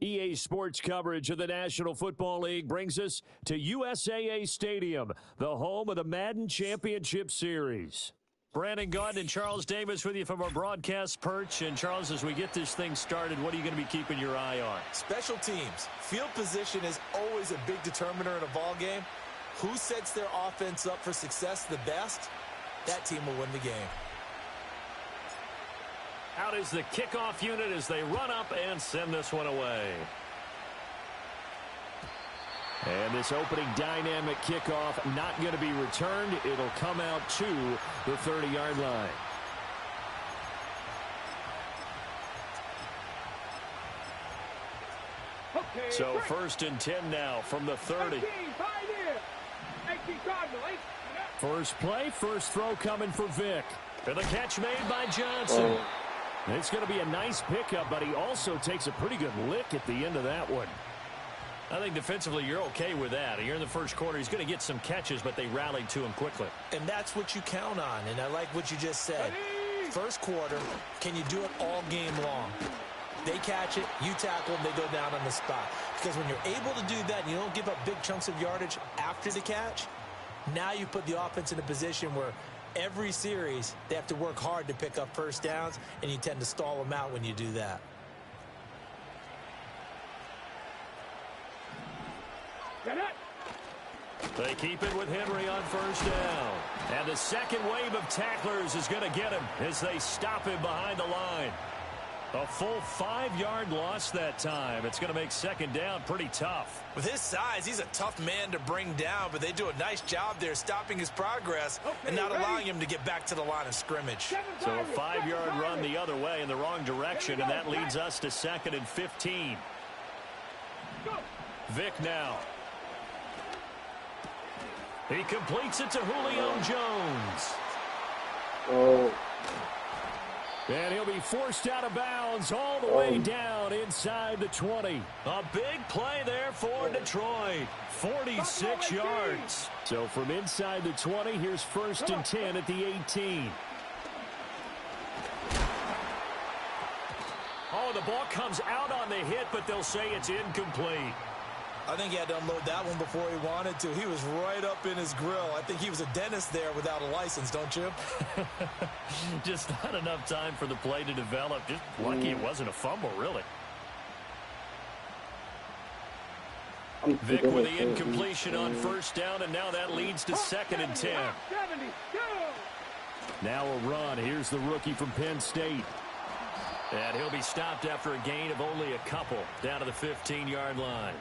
EA Sports coverage of the National Football League brings us to USAA Stadium, the home of the Madden Championship Series. Brandon Gaudin and Charles Davis with you from our broadcast perch. And, Charles, as we get this thing started, what are you going to be keeping your eye on? Special teams. Field position is always a big determiner in a ball game. Who sets their offense up for success the best, that team will win the game. Out is the kickoff unit as they run up and send this one away. And this opening dynamic kickoff not going to be returned. It'll come out to the 30-yard line. Okay, so first and 10 now from the 30. First play, first throw coming for Vick. And the catch made by Johnson. It's going to be a nice pickup, but he also takes a pretty good lick at the end of that one. I think defensively you're okay with that. You're in the first quarter. He's going to get some catches, but they rallied to him quickly. And that's what you count on, and I like what you just said. First quarter, can you do it all game long? They catch it, you tackle them, they go down on the spot. Because when you're able to do that and you don't give up big chunks of yardage after the catch, now you put the offense in a position where every series, they have to work hard to pick up first downs, and you tend to stall them out when you do that. They keep it with Henry on first down. And the second wave of tacklers is going to get him as they stop him behind the line. A full 5-yard loss that time. It's going to make second down pretty tough. With his size, he's a tough man to bring down, but they do a nice job there stopping his progress and not allowing him to get back to the line of scrimmage. So a 5-yard run the other way in the wrong direction, and that leads us to 2nd and 15. Vick now. He completes it to Julio Jones. And he'll be forced out of bounds all the way down inside the 20. A big play there for Detroit. 46 yards. So from inside the 20, here's 1st and 10 at the 18. Oh, the ball comes out on the hit, but they'll say it's incomplete. I think he had to unload that one before he wanted to. He was right up in his grill. I think he was a dentist there without a license, don't you? Just not enough time for the play to develop. Just lucky it wasn't a fumble, really. Vick with the incompletion on first down, and now that leads to 2nd and 10. Now a run. Here's the rookie from Penn State. And he'll be stopped after a gain of only a couple down to the 15-yard line.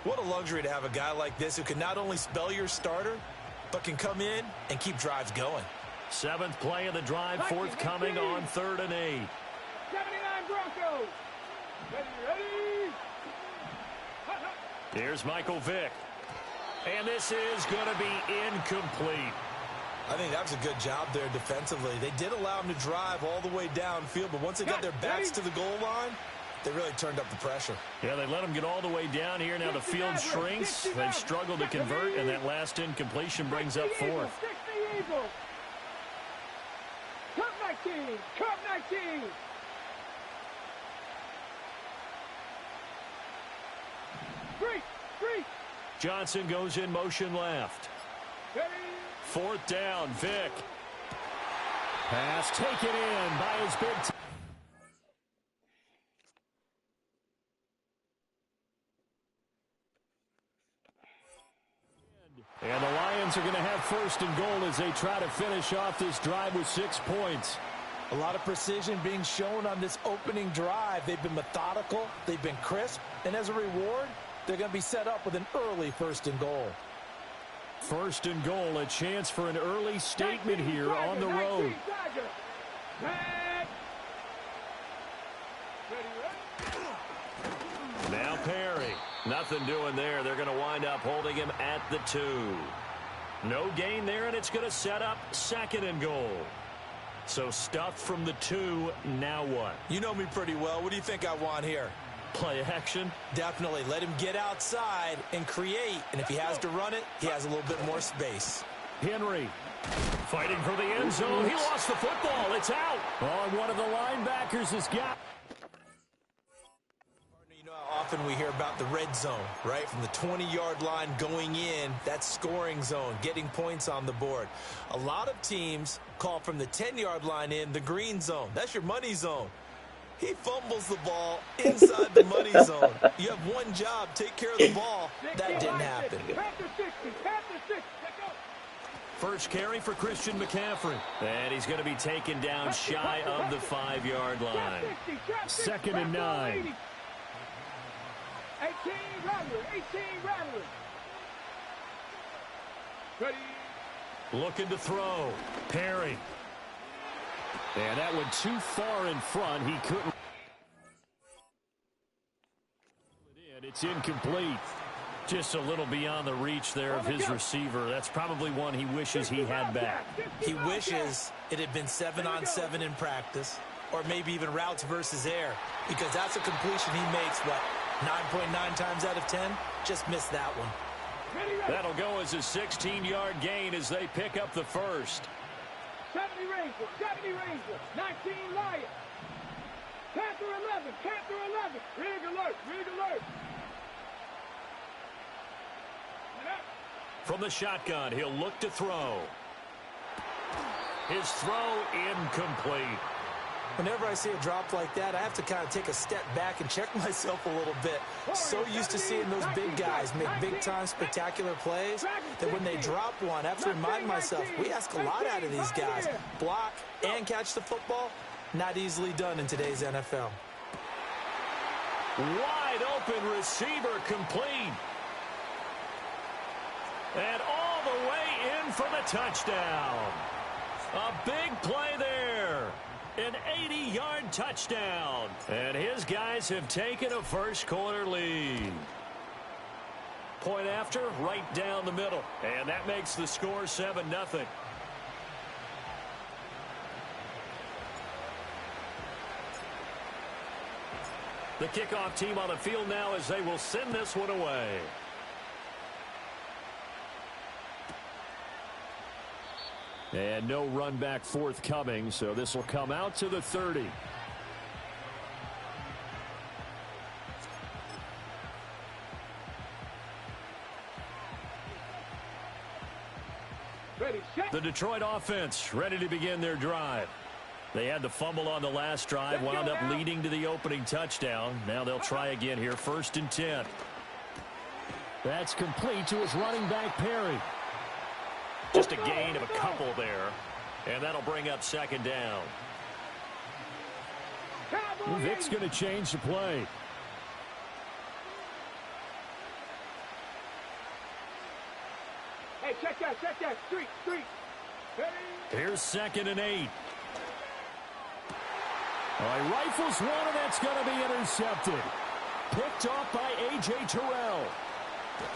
What a luxury to have a guy like this who can not only spell your starter, but can come in and keep drives going. 7th play of the drive forthcoming on 3rd and 8. 79 Broncos. Ready. Here's Michael Vick. And this is going to be incomplete. I think that was a good job there defensively. They did allow him to drive all the way downfield, but once they got their backs to the goal line, they really turned up the pressure. Yeah, they let him get all the way down here. Now the field shrinks. They've struggled to convert, and that last incompletion brings up 4th. Cup 19. Cup 19. Three. Johnson goes in motion left. 4th down, Vick. Pass taken in by his big team. And the Lions are going to have 1st and goal as they try to finish off this drive with 6 points. A lot of precision being shown on this opening drive. They've been methodical, they've been crisp, and as a reward, they're going to be set up with an early 1st and goal. 1st and goal, a chance for an early statement here on the road. Now Perry. Nothing doing there. They're going to wind up holding him at the 2. No gain there, and it's going to set up 2nd and goal. So stuffed from the 2, now what? You know me pretty well. What do you think I want here? Play action? Definitely. Let him get outside and create, and if he has to run it, he has a little bit more space. Henry fighting for the end zone. He lost the football. It's out. Oh, one of the linebackers has got. often we hear about the red zone, right? From the 20-yard line going in, that scoring zone, getting points on the board. A lot of teams call from the 10-yard line in the green zone. That's your money zone. He fumbles the ball inside the money zone. You have one job, take care of the ball. That didn't happen. First carry for Christian McCaffrey. And he's going to be taken down shy of the 5-yard line. 2nd and 9. 18 Rattler. 18 Rattler. Ready. Looking to throw. Perry. And that went too far in front. He couldn't. It's incomplete. Just a little beyond the reach there of his receiver. That's probably one he wishes he had back. He wishes it had been 7-on-7 in practice, or maybe even routes versus air, because that's a completion he makes, what, 9.9 times out of 10? Just missed that one. That'll go as a 16-yard gain as they pick up the first. 70 Ranger, 70 Ranger, 19 Lion. Panther 11, Panther 11. Rig alert, rig alert. From the shotgun, he'll look to throw. His throw incomplete. Whenever I see a drop like that, I have to kind of take a step back and check myself a little bit. So used to seeing those big guys make big-time spectacular plays that when they drop one, I have to remind myself, we ask a lot out of these guys. Block and catch the football, not easily done in today's NFL. Wide open receiver complete. And all the way in for the touchdown. A big play there. An 80-yard touchdown. And his guys have taken a first-quarter lead. Point after, right down the middle. And that makes the score 7-0. The kickoff team on the field now as they will send this one away. And no run back forthcoming, so this will come out to the 30. The Detroit offense ready to begin their drive. They had the fumble on the last drive, wound up leading to the opening touchdown. Now they'll try again here, 1st and 10. That's complete to his running back, Perry. Just a gain of a couple there, and that'll bring up 2nd down. Vic's going to change the play. Hey, check that. Street. Here's 2nd and 8. All right, rifles one, and that's going to be intercepted. Picked off by A.J. Terrell.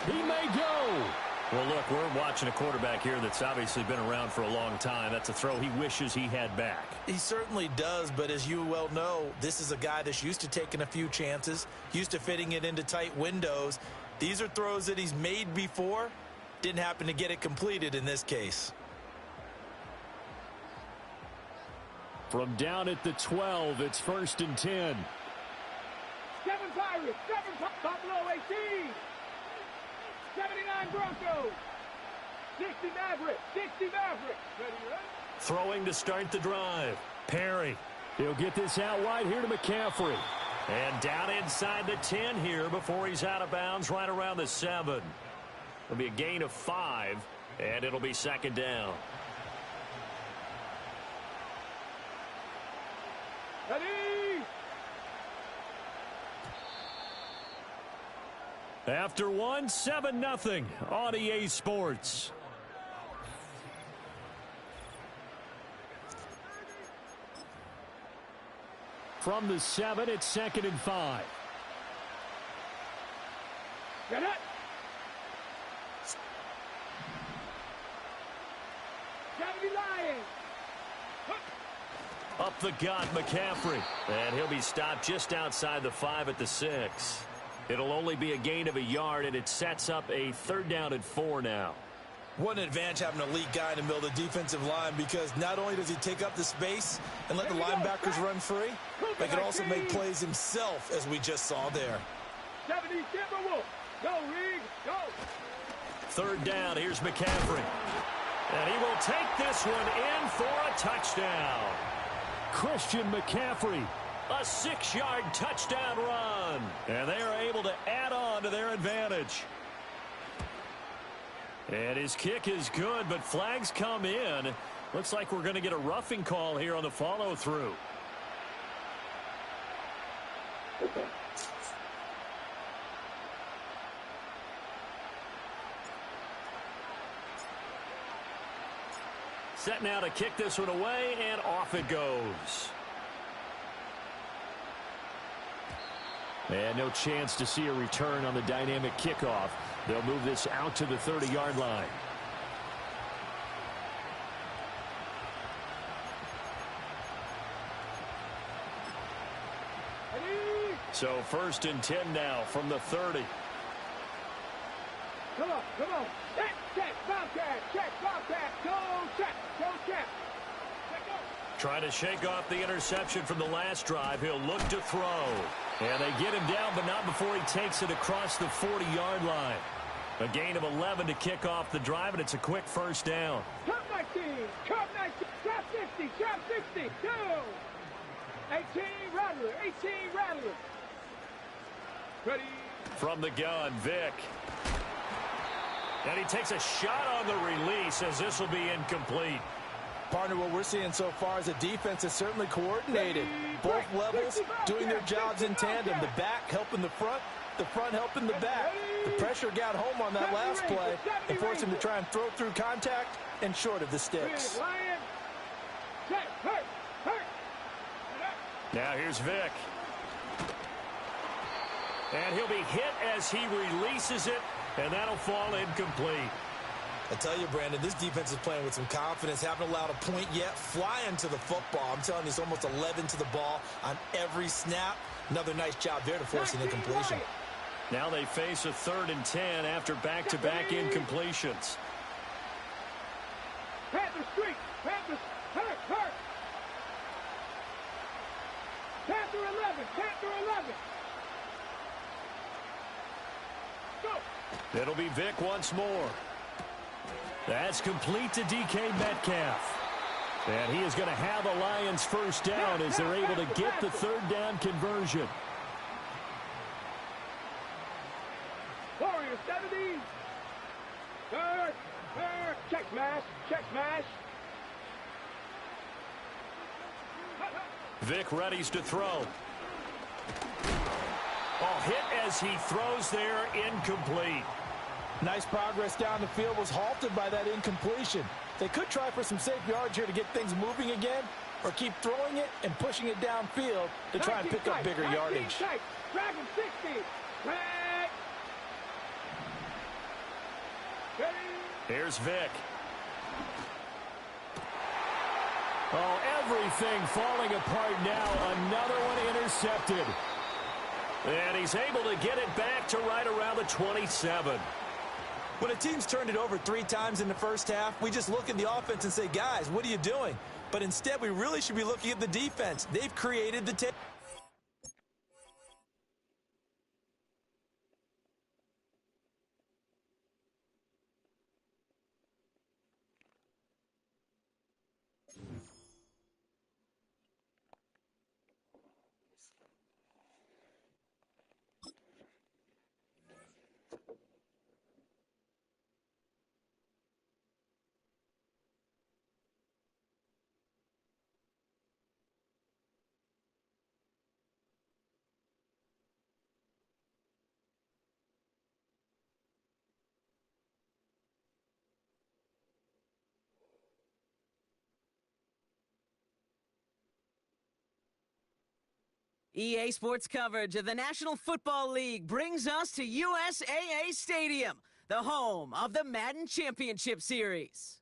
He may go. Well, look, we're watching a quarterback here that's obviously been around for a long time. That's a throw he wishes he had back. He certainly does, but as you well know, this is a guy that's used to taking a few chances, used to fitting it into tight windows. These are throws that he's made before. Didn't happen to get it completed in this case. From down at the 12, it's 1st and 10. 7 Pirates, 7 Buffalo 18. 79 Broncos. 60 Mavericks. Ready? Throwing to start the drive. Perry. He'll get this out wide here to McCaffrey. And down inside the 10 here before he's out of bounds right around the 7. It'll be a gain of 5, and it'll be 2nd down. Ready? After one, 7-0 on EA Sports. From the 7, it's 2nd and 5. Get it. Lions. Up the gut, McCaffrey. And he'll be stopped just outside the 5 at the 6. It'll only be a gain of a yard, and it sets up a 3rd down and 4 now. What an advantage having an elite guy in the middle of the defensive line, because not only does he take up the space and let the linebackers run free, but he can also make plays himself, as we just saw there. 70 Timberwolves. Go, Rig, go. Third down, here's McCaffrey. And he will take this one in for a touchdown. Christian McCaffrey, a 6-yard touchdown run. And they are able to add on to their advantage. And his kick is good, but flags come in. Looks like we're going to get a roughing call here on the follow-through. Set now to kick this one away, and off it goes. And no chance to see a return on the dynamic kickoff. They'll move this out to the 30-yard line. So 1st and 10 now from the 30. Come on, come on. Check, Bobcat, go, check. Trying to shake off the interception from the last drive. He'll look to throw. And they get him down, but not before he takes it across the 40-yard line. A gain of 11 to kick off the drive, and it's a quick first down. Trap 19, trap 60, trap 60, go. 18 Rattler. Ready. From the gun, Vic. And he takes a shot on the release as this will be incomplete. Partner, what we're seeing so far is a defense is certainly coordinated. Both levels doing their jobs in tandem. The back helping the front helping the back. The pressure got home on that last play and forced him to try and throw through contact and short of the sticks. Now here's Vic. And he'll be hit as he releases it, and that'll fall incomplete. I tell you, Brandon, this defense is playing with some confidence. Haven't allowed a point yet. Flying to the football. I'm telling you, it's almost 11 to the ball on every snap. Another nice job there to force an incompletion. Now they face a 3rd and 10 after back-to-back incompletions. Panther streak. Panther, hurt. Panther 11. Go. It'll be Vic once more. That's complete to DK Metcalf. And he is going to have a Lions first down as they're able to get the 3rd down conversion. Warriors 70. Third. Check smash. Vic readies to throw. Oh, hit as he throws there, incomplete. Nice progress down the field, was halted by that incompletion. They could try for some safe yards here to get things moving again, or keep throwing it and pushing it downfield to try and pick up bigger yardage. Dragon 60. Drag. Here's Vic. Oh, everything falling apart now. Another one intercepted. And he's able to get it back to right around the 27. When a team's turned it over 3 times in the first half, we just look at the offense and say, guys, what are you doing? But instead, we really should be looking at the defense. They've created the EA Sports coverage of the National Football League brings us to USAA Stadium, the home of the Madden Championship Series.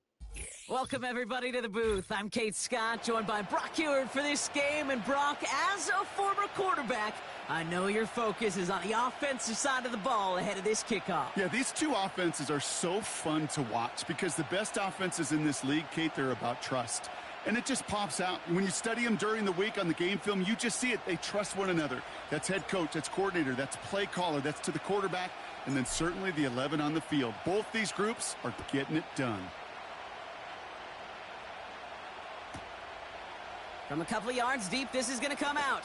Welcome, everybody, to the booth. I'm Kate Scott, joined by Brock Ewert for this game. And, Brock, as a former quarterback, I know your focus is on the offensive side of the ball ahead of this kickoff. Yeah, these two offenses are so fun to watch because the best offenses in this league, Kate, they're about trust. and it just pops out. When you study them during the week on the game film, you just see it. They trust one another. That's head coach, that's coordinator, that's play caller, that's to the quarterback, and then certainly the 11 on the field. Both these groups are getting it done. From a couple of yards deep, this is going to come out.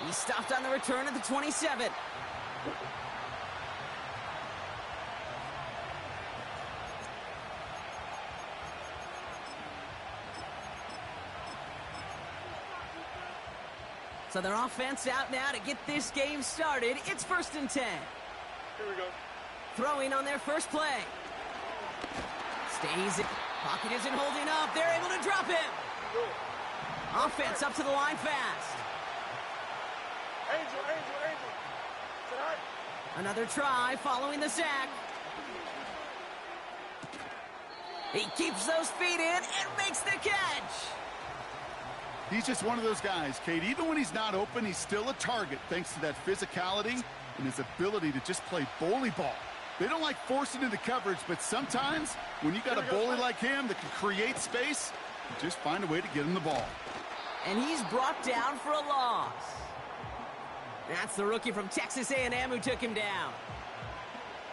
He stopped on the return at the 27. So their offense out now to get this game started. It's 1st and 10. Here we go. Throwing on their first play. Stays in. Pocket isn't holding up. They're able to drop him. Offense up to the line fast. Angel. Tonight. Another try following the sack. He keeps those feet in and makes the catch. He's just one of those guys, Kate. Even when he's not open, he's still a target thanks to that physicality and his ability to just play bully ball. They don't like forcing into coverage, but sometimes when you got a bully like him that can create space, you just find a way to get him the ball. And he's brought down for a loss. That's the rookie from Texas A&M who took him down.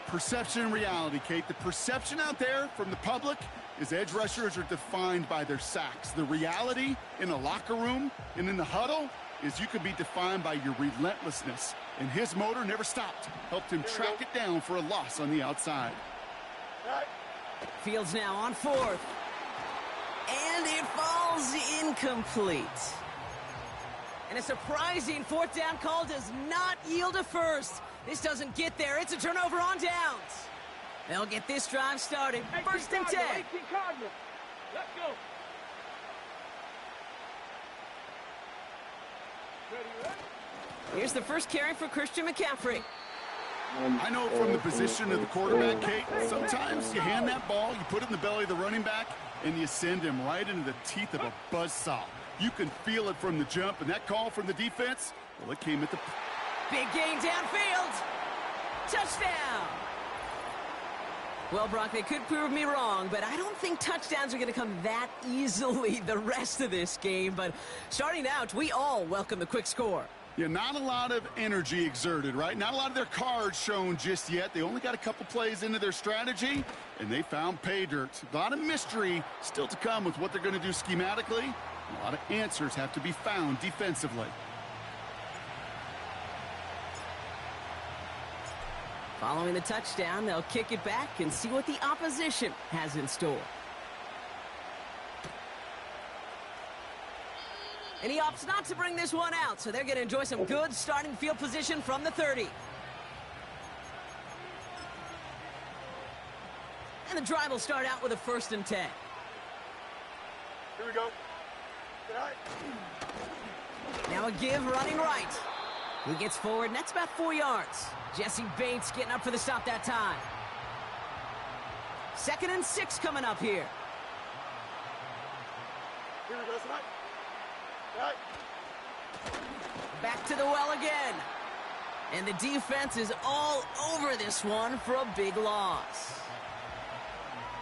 Perception and reality, Kate. The perception out there from the public is edge rushers are defined by their sacks. The reality in a locker room and in the huddle is you could be defined by your relentlessness. And his motor never stopped. Helped him track it down for a loss on the outside. Fields now on 4th. And it falls incomplete. And a surprising 4th down call does not yield a first. This doesn't get there. It's a turnover on downs. They'll get this drive started. 1st and 10. 18 Cardinals. Let's go. Ready? Here's the first carry for Christian McCaffrey. I know from the position of the quarterback, Kate, sometimes you hand that ball, you put it in the belly of the running back, and you send him right into the teeth of a buzzsaw. You can feel it from the jump, and that call from the defense, well, it came at the... Big gain downfield. Touchdown. Well, Brock, they could prove me wrong, but I don't think touchdowns are going to come that easily the rest of this game. But starting out, we all welcome the quick score. Yeah, not a lot of energy exerted, right? Not a lot of their cards shown just yet. They only got a couple plays into their strategy, and they found pay dirt. A lot of mystery still to come with what they're going to do schematically. A lot of answers have to be found defensively. Following the touchdown, they'll kick it back and see what the opposition has in store. And he opts not to bring this one out, so they're going to enjoy some good starting field position from the 30. And the drive will start out with a 1st and 10. Here we go. Now a give running right. He gets forward, and that's about 4 yards. Jesse Bates getting up for the stop that time. 2nd and 6 coming up here. Here we go, tonight. Back to the well again. And the defense is all over this one for a big loss.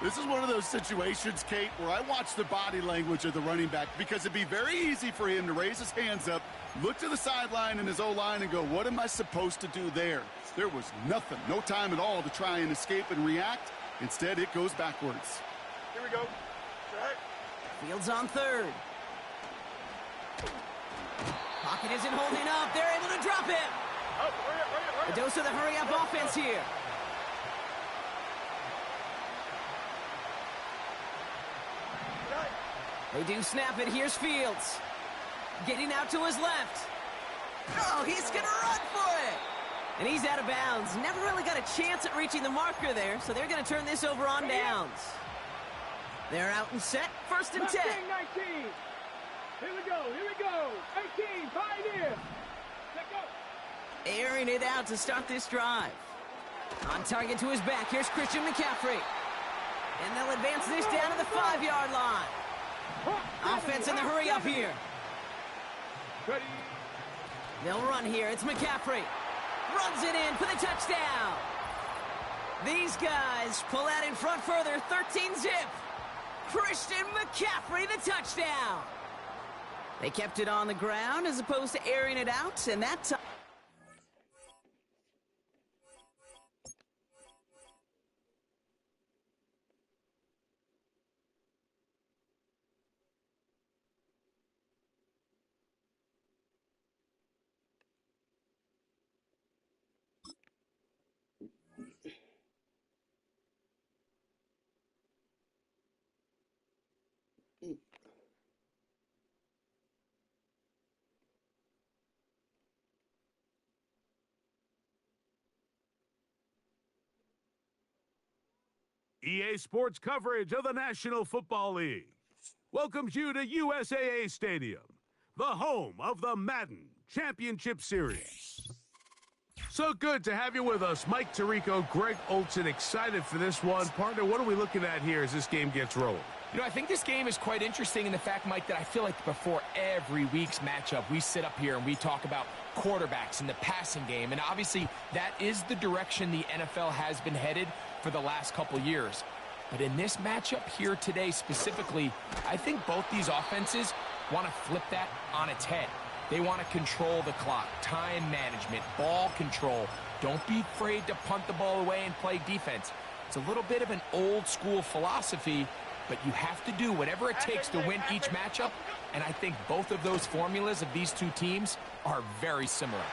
This is one of those situations, Kate, where I watch the body language of the running back because it'd be very easy for him to raise his hands up, look to the sideline in his O-line and go, what am I supposed to do there? There was nothing, no time at all to try and escape and react. Instead, it goes backwards. Here we go. Fields on 3rd. Pocket isn't holding up. They're able to drop him. A dose of the hurry-up offense here. They do snap it. Here's Fields. Getting out to his left. Oh, he's going to run for it. And he's out of bounds. Never really got a chance at reaching the marker there, so they're going to turn this over on downs. They're out and set. 1st and 10. 19. Here we go. 18, Pioneer. Let's go. Airing it out to start this drive. On target to his back. Here's Christian McCaffrey. And they'll advance this down to the 5-yard line. Offense in the hurry up here. Ready. They'll run here. It's McCaffrey. Runs it in for the touchdown. These guys pull out in front further, 13-zip. Christian McCaffrey, the touchdown. They kept it on the ground as opposed to airing it out, and that time. EA Sports coverage of the National Football League welcomes you to USAA Stadium, the home of the Madden Championship Series. So good to have you with us, Mike Tirico, Greg Olson, excited for this one. Partner, what are we looking at here as this game gets rolling? You know, I think this game is quite interesting in the fact, Mike, that I feel like before every week's matchup, we sit up here and we talk about quarterbacks and the passing game. And obviously, that is the direction the NFL has been headed for the last couple years. But in this matchup here today specifically, I think both these offenses want to flip that on its head. They want to control the clock, time management, ball control. Don't be afraid to punt the ball away and play defense. It's a little bit of an old school philosophy, but you have to do whatever it takes to win each matchup, and I think both of those formulas of these two teams are very similar.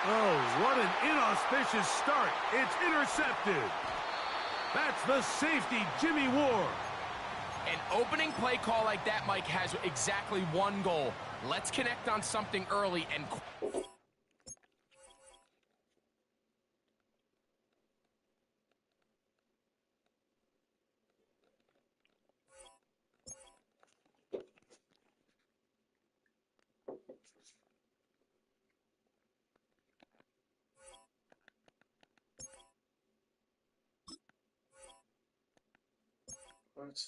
Oh, what an inauspicious start. It's intercepted. That's the safety, Jimmy Ward. An opening play call like that, Mike, has exactly one goal. Let's connect on something early and... What?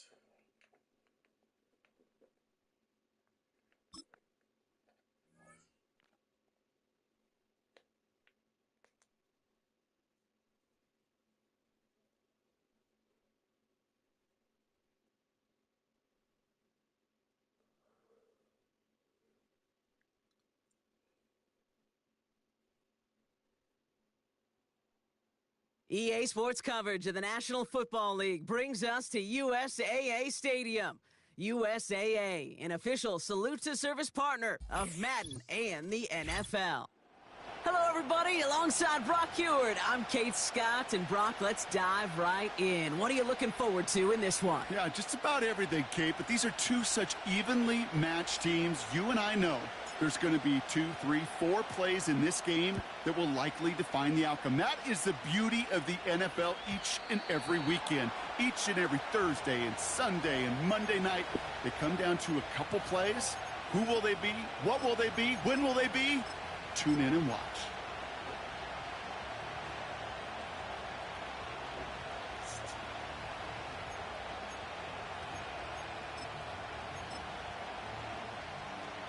EA Sports coverage of the National Football League brings us to USAA Stadium. USAA, an official salute-to-service partner of Madden and the NFL. Hello, everybody. Alongside Brock Heward, I'm Kate Scott. And, Brock, let's dive right in. What are you looking forward to in this one? Yeah, just about everything, Kate. But these are two such evenly matched teams. You and I know there's going to be 2, 3, 4 plays in this game that will likely define the outcome. That is the beauty of the NFL each and every weekend. Each and every Thursday and Sunday and Monday night, they come down to a couple plays. Who will they be? What will they be? When will they be? Tune in and watch.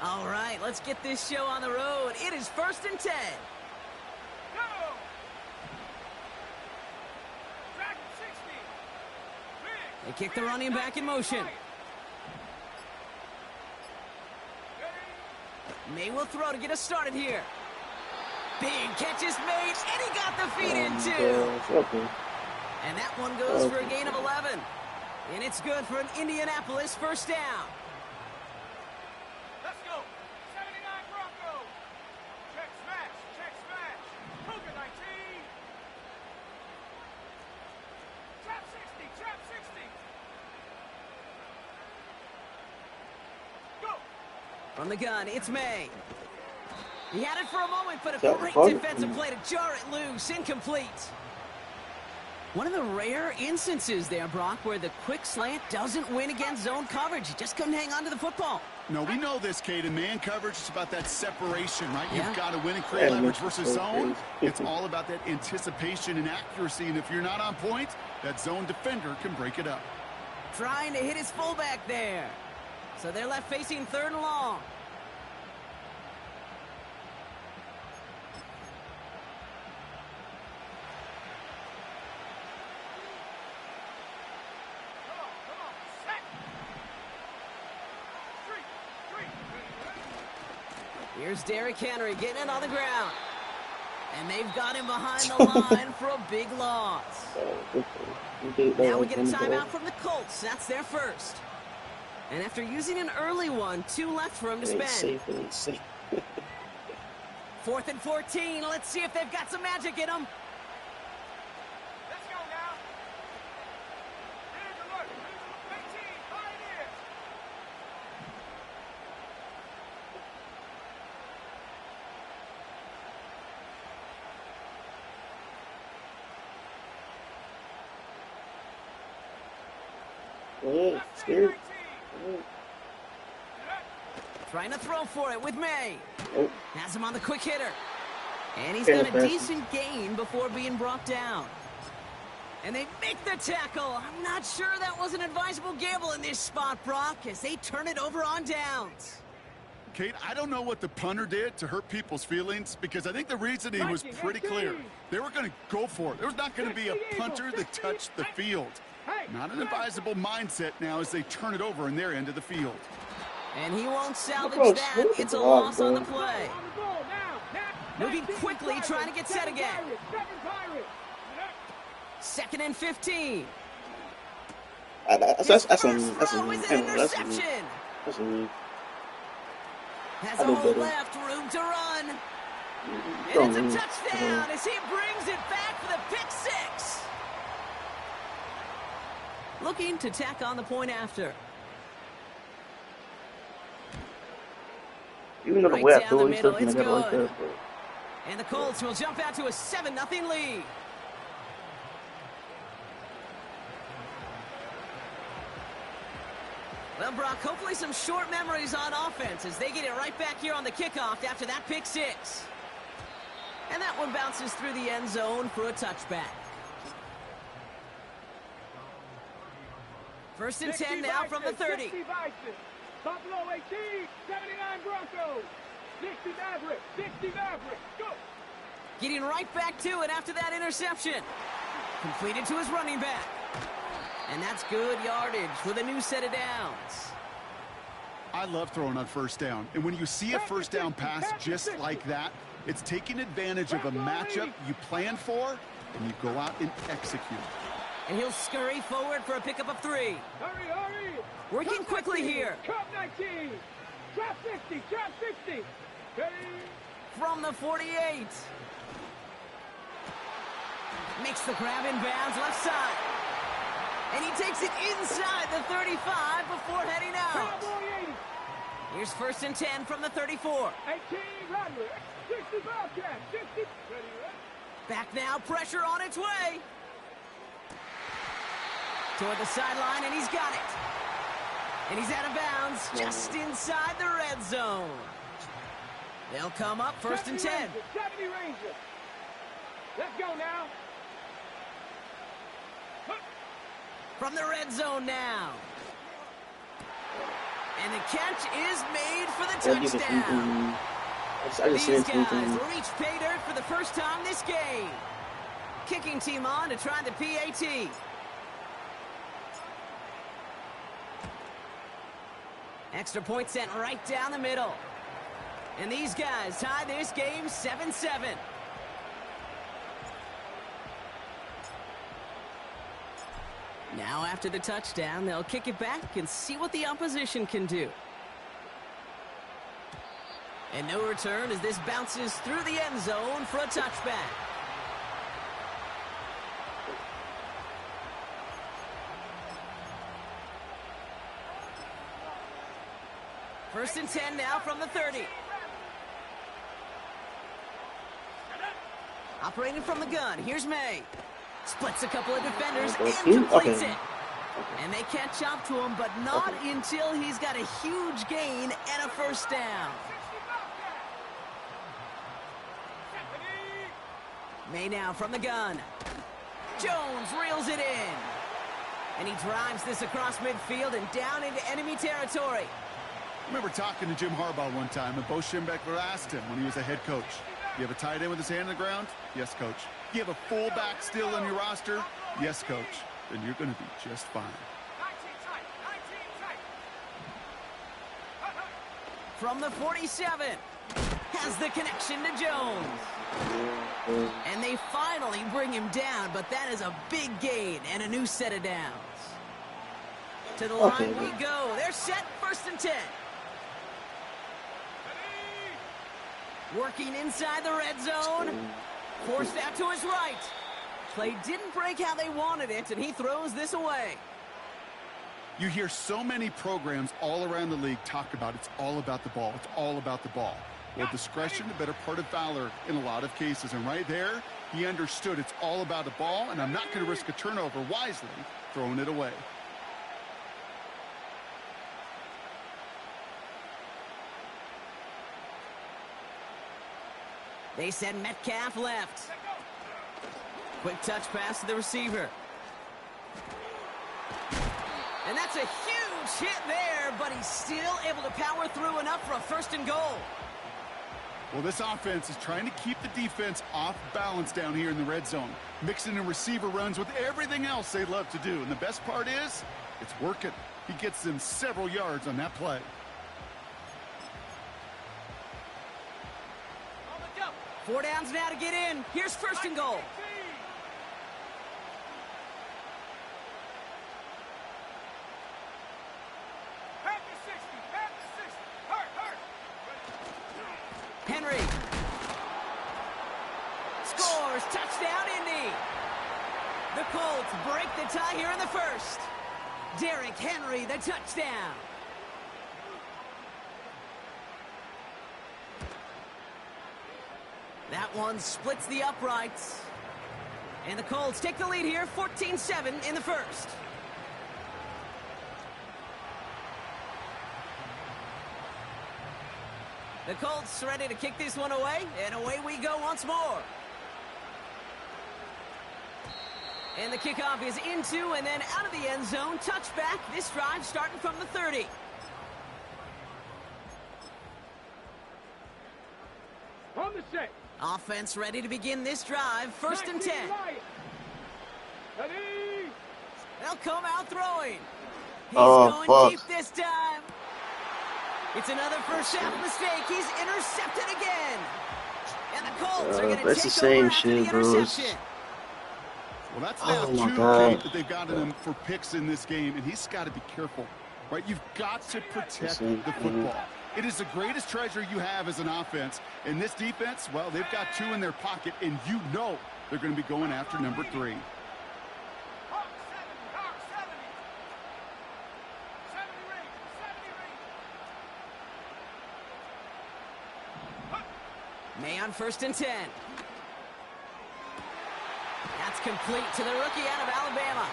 All right, let's get this show on the road. It is 1st and 10. Go! Track 60. They kick the running back in motion. May will throw to get us started here. Big catch is made, and he got the feet in too. And that one goes for a gain of 11. And it's good for an Indianapolis first down. Let's go. 79 Broncos. Check smash. Check smash. Cougar 19. Trap 60. Trap 60. Go. From the gun, it's May. He had it for a moment, but a great defensive play to jar it loose. Incomplete. One of the rare instances there, Brock, where the quick slant doesn't win against zone coverage. You just couldn't hang on to the football. No, we know this, Kate. In man coverage, it's about that separation, right? Yeah. You've got to win and create leverage versus zone. It's all about that anticipation and accuracy, and if you're not on point, that zone defender can break it up. Trying to hit his fullback there. So they're left facing 3rd and long. Here's Derrick Henry getting it on the ground. And they've got him behind the line for a big loss. Now we get a timeout from the Colts. That's their first. And after using an early one, 2 left for him to spend. 4th and 14. Let's see if they've got some magic in them. Let's go now. Here's alert. 18, Pioneers. Oh, scared. Trying to throw for it with May. Oh. Has him on the quick hitter. And he's got a Impressive. decent gain before being brought down. And they make the tackle. I'm not sure that was an advisable gamble in this spot, Brock, as they turn it over on downs. Kate, I don't know what the punter did to hurt people's feelings, because I think the reasoning was pretty clear. They were going to go for it. There was not going to be a punter that touched the field. Not an advisable mindset now as they turn it over in their end of the field. And he won't salvage that. It's a loss on the play. Moving quickly, trying to get set again. 2nd and 15. That's Throw is an interception. Has a hole left, room to run. And it's a touchdown as he brings it back for the pick 6. Looking to tack on the point after. Even though the Right way I down threw the it, middle, he's it's still right there. good. And the Colts will jump out to a 7-0 lead. Well, Brock, hopefully some short memories on offense as they get it right back here on the kickoff after that pick 6. And that one bounces through the end zone for a touchback. 1st and 10 now from the 30. Buffalo 18, 79 Broncos. 60 Mavericks, 60 Mavericks, go! Getting right back to it after that interception. Completed to his running back. And that's good yardage with a new set of downs. I love throwing on first down. And when you see a first down pass just like that, it's taking advantage of a matchup you plan for, and you go out and execute. And he'll scurry forward for a pickup of 3. Hurry, hurry! Working quickly here. Cup 19! Trap 60, trap 60! Ready? From the 48. Makes the grab in bounds left side. And he takes it inside the 35 before heading out. Cowboy 80! Here's 1st and 10 from the 34. 18 Rattler, 60 Bobcat, 60. Ready, ready? Back now, pressure on its way. Toward the sideline, and he's got it. And he's out of bounds just inside the red zone. They'll come up 1st and 10. 70 Rangers. Let's go now. From the red zone now. And the catch is made for the touchdown. These guys reach pay dirt for the first time this game. Kicking team on to try the PAT. Extra point sent right down the middle. And these guys tie this game 7-7. Now after the touchdown, they'll kick it back and see what the opposition can do. And no return as this bounces through the end zone for a touchback. First and 10 now from the 30. Operating from the gun, here's May. Splits a couple of defenders and completes it. And they catch up to him, but not until he's got a huge gain and a first down. May now from the gun. Jones reels it in. And he drives this across midfield and down into enemy territory. I remember talking to Jim Harbaugh one time, and Bo Schembechler asked him when he was a head coach, you have a tight end with his hand on the ground? Yes, coach. You have a fullback still on your roster? Yes, coach. Then you're going to be just fine. From the 47. has the connection to Jones. And they finally bring him down, but that is a big gain and a new set of downs. To the line we go. They're set, 1st and 10. Working inside the red zone. Forced out to his right. Play didn't break how they wanted it, and he throws this away. You hear so many programs all around the league talk about it's all about the ball. It's all about the ball. Well, discretion, the better part of valor in a lot of cases. And right there, he understood it's all about the ball, and I'm not going to risk a turnover wisely, throwing it away. They send Metcalf left. Quick touch pass to the receiver. And that's a huge hit there, but he's still able to power through enough for a 1st and goal. Well, this offense is trying to keep the defense off balance down here in the red zone, mixing in receiver runs with everything else they love to do. And the best part is, it's working. He gets them several yards on that play. 4 downs now to get in. Here's 1st and goal. Henry. Scores. Touchdown, Indy. The Colts break the tie here in the 1st. Derrick Henry, the touchdown. That one splits the uprights. And the Colts take the lead here, 14-7 in the 1st. The Colts ready to kick this one away, and away we go once more. And the kickoff is into and then out of the end zone. Touchback, this drive starting from the 30. On the set. Offense ready to begin this drive, 1st and 10. They'll come out throwing. He's going deep this time. It's another first half mistake. He's intercepted again. And the Colts are going to take over after the interception. Well, that's now two that they've got in him for picks in this game, and he's got to be careful, right? You've got to protect the football. It is the greatest treasure you have as an offense. And this defense, well, they've got 2 in their pocket, and you know they're going to be going after number 3. May on 1st and 10. That's complete to the rookie out of Alabama.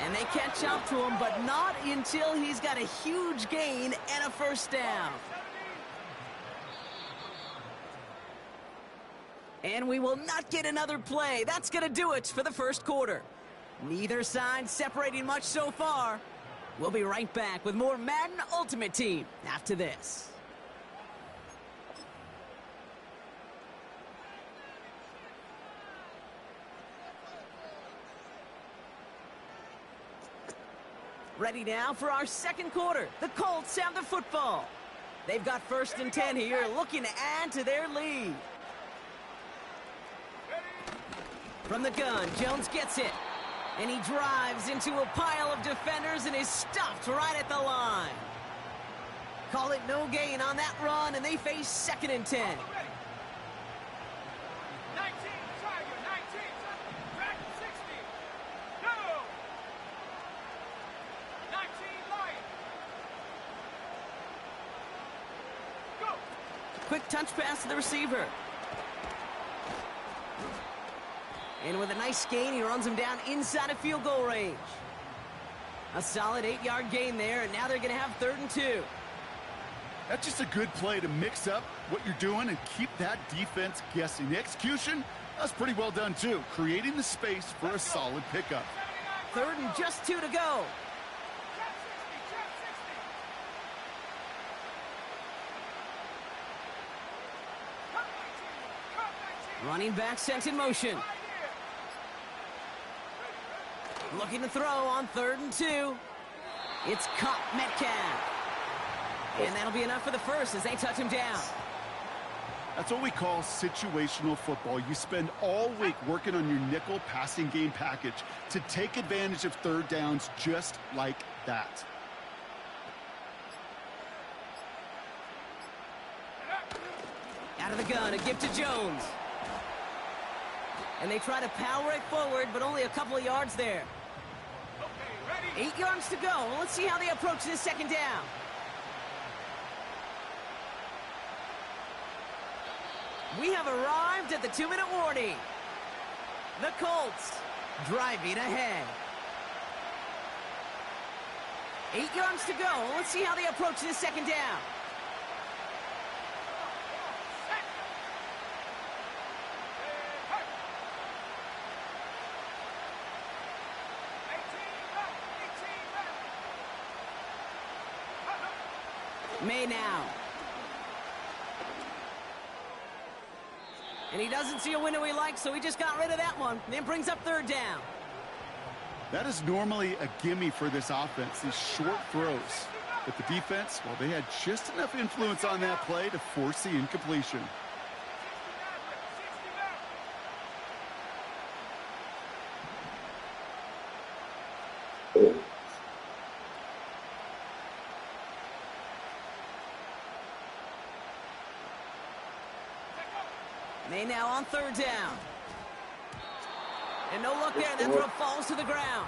And they catch up to him, but not until he's got a huge gain and a 1st down. And we will not get another play. That's going to do it for the 1st quarter. Neither side separating much so far. We'll be right back with more Madden Ultimate Team after this. Ready now for our 2nd quarter. The Colts have the football. They've got 1st and 10 here, looking to add to their lead. From the gun, Jones gets it. And he drives into a pile of defenders and is stopped right at the line. Call it no gain on that run, and they face 2nd and 10. Quick touch pass to the receiver. And with a nice gain, he runs him down inside of field goal range. A solid 8-yard gain there, and now they're going to have 3rd and 2. That's just a good play to mix up what you're doing and keep that defense guessing. The execution, that's pretty well done too, creating the space for a solid pickup. 3rd and just 2 to go. Running back sent in motion. Looking to throw on 3rd and 2. It's caught Metcalf. And that'll be enough for the 1st as they touch him down. That's what we call situational football. You spend all week working on your nickel passing game package to take advantage of third downs just like that. Out of the gun, a gift to Jones. And they try to power it forward, but only a couple of yards there. 8 yards to go. Let's see how they approach this second down. We have arrived at the 2-minute warning. The Colts driving ahead. 8 yards to go. Let's see how they approach this second down. May now. And he doesn't see a window he likes, so he just got rid of that one. Then brings up third down. That is normally a gimme for this offense, these short throws. But the defense, well, they had just enough influence on that play to force the incompletion. May now on third down. And no look there. That throw falls to the ground.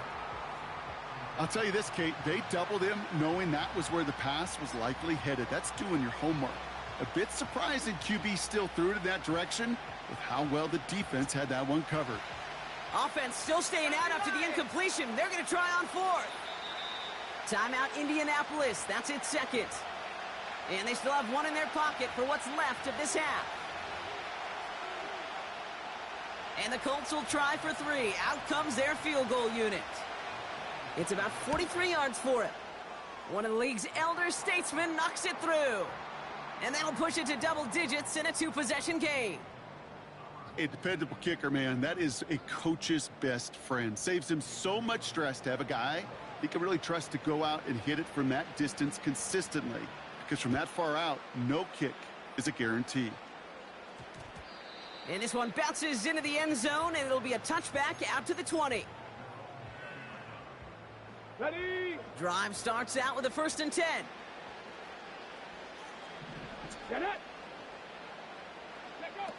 I'll tell you this, Kate, they doubled him knowing that was where the pass was likely headed. That's doing your homework. A bit surprising QB still threw it in that direction with how well the defense had that one covered. Offense still staying out after the incompletion. They're going to try on fourth. Timeout Indianapolis. That's its second. And they still have one in their pocket for what's left of this half. And the Colts will try for three. Out comes their field goal unit. It's about 43 yards for it. One of the league's elder statesmen knocks it through. And that'll push it to double digits in a two-possession game. A dependable kicker, man. That is a coach's best friend. Saves him so much stress to have a guy he can really trust to go out and hit it from that distance consistently. Because from that far out, no kick is a guarantee. And this one bounces into the end zone, and it'll be a touchback out to the 20. Ready? Drive starts out with a 1st and 10. Get it. Let go.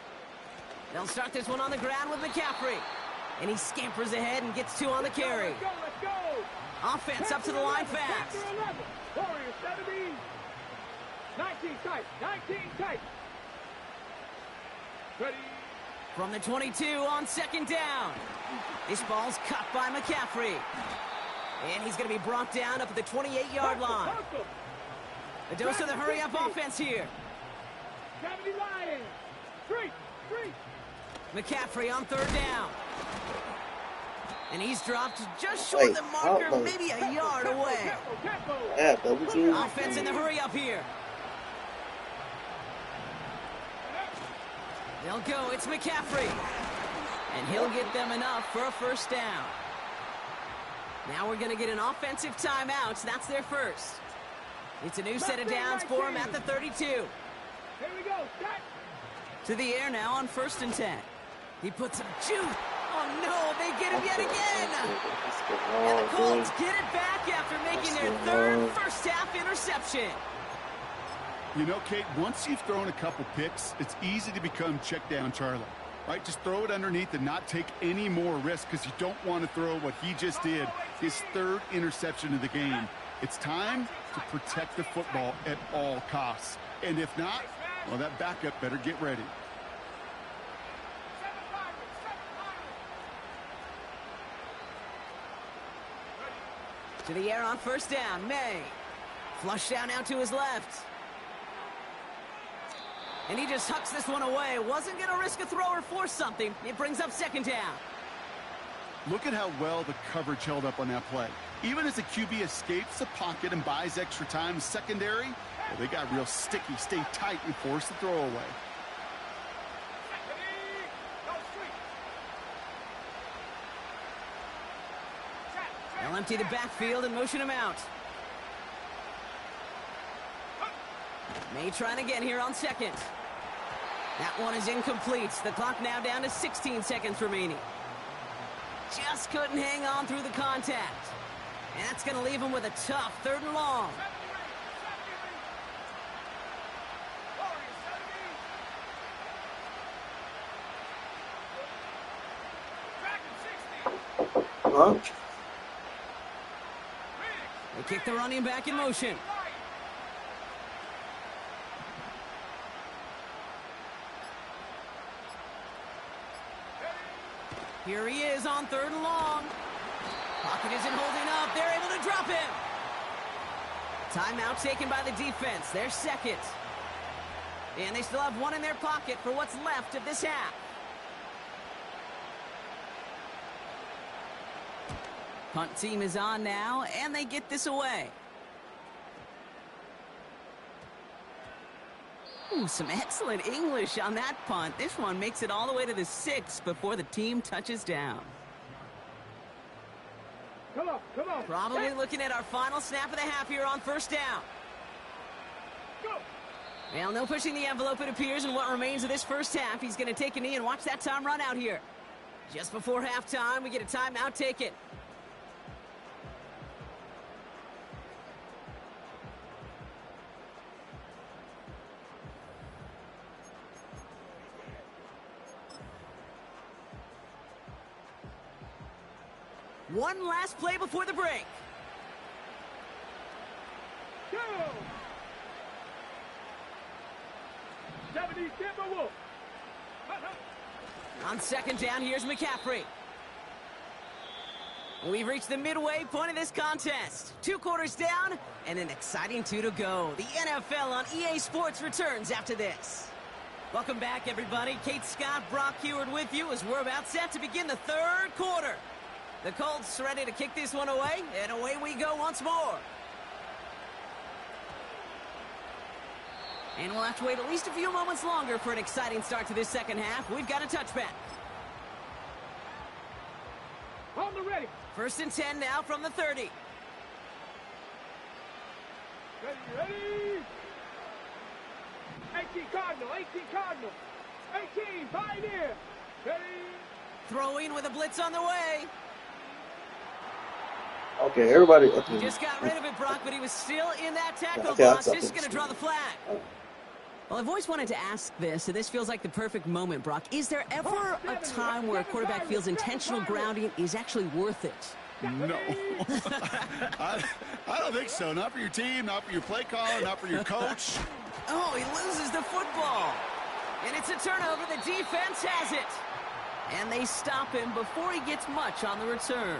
They'll start this one on the ground with McCaffrey. And he scampers ahead and gets 2 on the carry. Let's go. Offense up to the line fast. Warriors 17. 19 tight. 19 tight. Ready. From the 22 on 2nd down. This ball's cut by McCaffrey. And he's going to be brought down up at the 28-yard line. A dose of the hurry-up offense here. Gravity Lions. Street. McCaffrey on 3rd down. And he's dropped just short of the marker, maybe a yard away. Yeah, double team. Offense in the hurry-up here. They'll go. It's McCaffrey. And he'll get them enough for a 1st down. Now we're going to get an offensive timeout. That's their first. It's a new set of downs for him at the 32. Here we go. Start. To the air now on 1st and 10. He puts some juice. Oh, no. They get him yet again. And the Colts get it back after making their 3rd first-half interception. You know, Kate, once you've thrown a couple picks, it's easy to become check down Charlie, right? Just throw it underneath and not take any more risk because you don't want to throw what he just did, his 3rd interception of the game. It's time to protect the football at all costs. And if not, well, that backup better get ready. To the air on 1st down, May. Flush down out to his left. And he just hucks this one away. Wasn't going to risk a throw or force something. It brings up 2nd down. Look at how well the coverage held up on that play. Even as the QB escapes the pocket and buys extra time secondary, well, they got real sticky, stay tight, and force the throw away. They'll empty the backfield and motion him out. May trying again here on 2nd. That one is incomplete. The clock now down to 16 seconds remaining. Just couldn't hang on through the contact. And that's going to leave him with a tough 3rd and long. Huh? They kick the running back in motion. Here he is on 3rd and long. Pocket isn't holding up. They're able to drop him. Timeout taken by the defense. Their 2nd. And they still have one in their pocket for what's left of this half. Punt team is on now, and they get this away. Ooh, some excellent English on that punt. This one makes it all the way to the 6 before the team touches down. Come on, come on. Probably looking at our final snap of the half here on 1st down. Go. Well, no pushing the envelope, it appears, in what remains of this 1st half. He's going to take a knee and watch that time run out here. Just before halftime, we get a timeout taken. One last play before the break. Go. 70 Timberwolves. On 2nd down, here's McCaffrey. We've reached the midway point of this contest. 2 quarters down and an exciting 2 to go. The NFL on EA Sports returns after this. Welcome back, everybody. Kate Scott, Brock Heward with you as we're about set to begin the 3rd quarter. The Colts ready to kick this one away, and away we go once more. And we'll have to wait at least a few moments longer for an exciting start to this 2nd half. We've got a touchback. On the ready. 1st and 10 now from the 30. Ready. 18 Cardinal, 18 Cardinal. 18, Pioneer. Ready. Throwing with a blitz on the way. Okay, everybody. He just got rid of it, Brock, but he was still in that tackle Okay, box. I'll This is going to draw the flag. Well, I've always wanted to ask this, and this feels like the perfect moment, Brock. Is there ever a time where a quarterback feels intentional grounding is actually worth it? No. I don't think so. Not for your team, not for your play caller, not for your coach. Oh, he loses the football. And it's a turnover. The defense has it. And they stop him before he gets much on the return.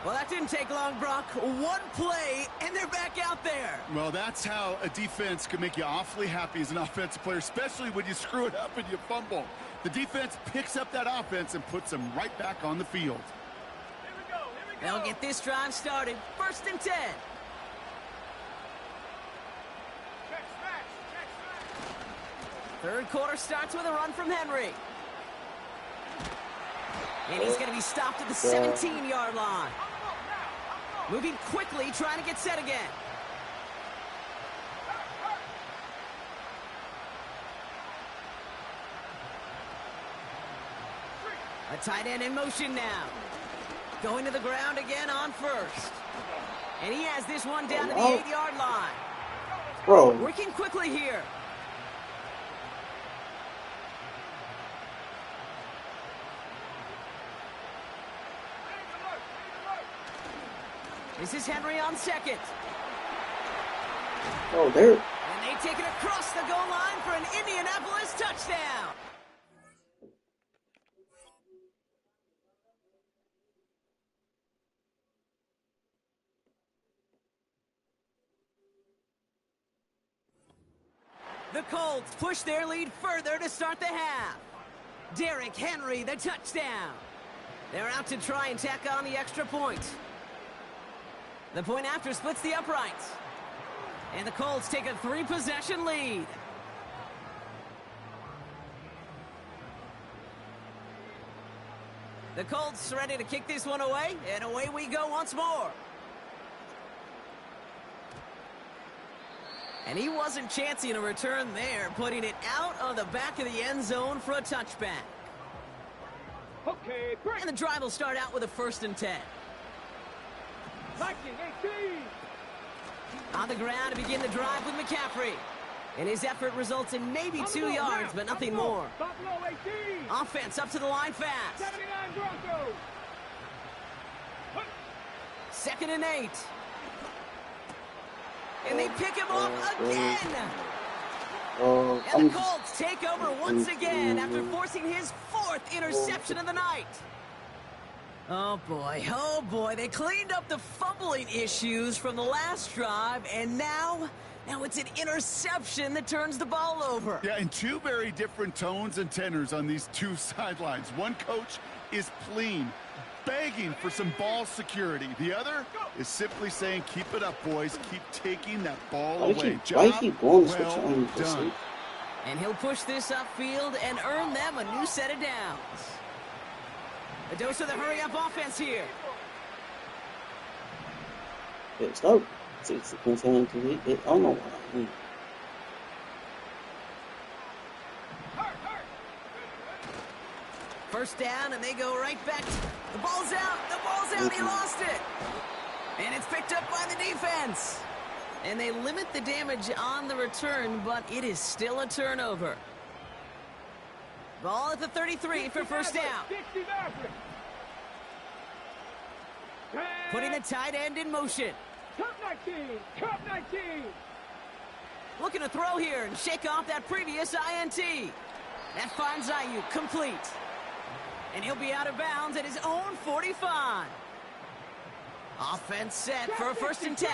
Well, that didn't take long, Brock. One play, and they're back out there. Well, that's how a defense can make you awfully happy as an offensive player, especially when you screw it up and you fumble. The defense picks up that offense and puts them right back on the field. They'll get this drive started. 1st and 10. Third quarter starts with a run from Henry. And he's going to be stopped at the 17-yard line. Moving quickly, trying to get set again. A tight end in motion now. Going to the ground again on 1st. And he has this one down to the 8-yard line. Bro. Working quickly here. This is Henry on 2nd. Oh, there. And they take it across the goal line for an Indianapolis touchdown. The Colts push their lead further to start the half. Derrick Henry, the touchdown. They're out to try and tack on the extra point. The point after splits the uprights. And the Colts take a 3-possession lead. The Colts ready to kick this one away, and away we go once more. And he wasn't chancing a return there, putting it out of the back of the end zone for a touchback. Okay, break. And the drive will start out with a 1st and 10. 19-18. On the ground to begin the drive with McCaffrey. And his effort results in maybe 2 yards, but nothing more. Buffalo 18. Offense up to the line fast. 79 Broncos. 2nd and 8. And they pick him off again. And the Colts take over once again after forcing his 4th interception of the night. Oh boy, they cleaned up the fumbling issues from the last drive, and now it's an interception that turns the ball over. Yeah, and 2 very different tones and tenors on these 2 sidelines. One coach is pleading, begging for some ball security. The other is simply saying, keep it up, boys. Keep taking that ball away. Job well done. And he'll push this upfield and earn them a new set of downs. A dose of the hurry-up offense here. It's no. It's continuing to be. I don't know why. First down, and they go right back. The ball's out. The ball's out. He lost it. And it's picked up by the defense. And they limit the damage on the return, but it is still a turnover. Ball at the 33 for first down. Putting the tight end in motion. Cup 19. Cup 19. Looking to throw here and shake off that previous INT. That finds Ayuk complete. And he'll be out of bounds at his own 45. Offense set for a 1st and 10.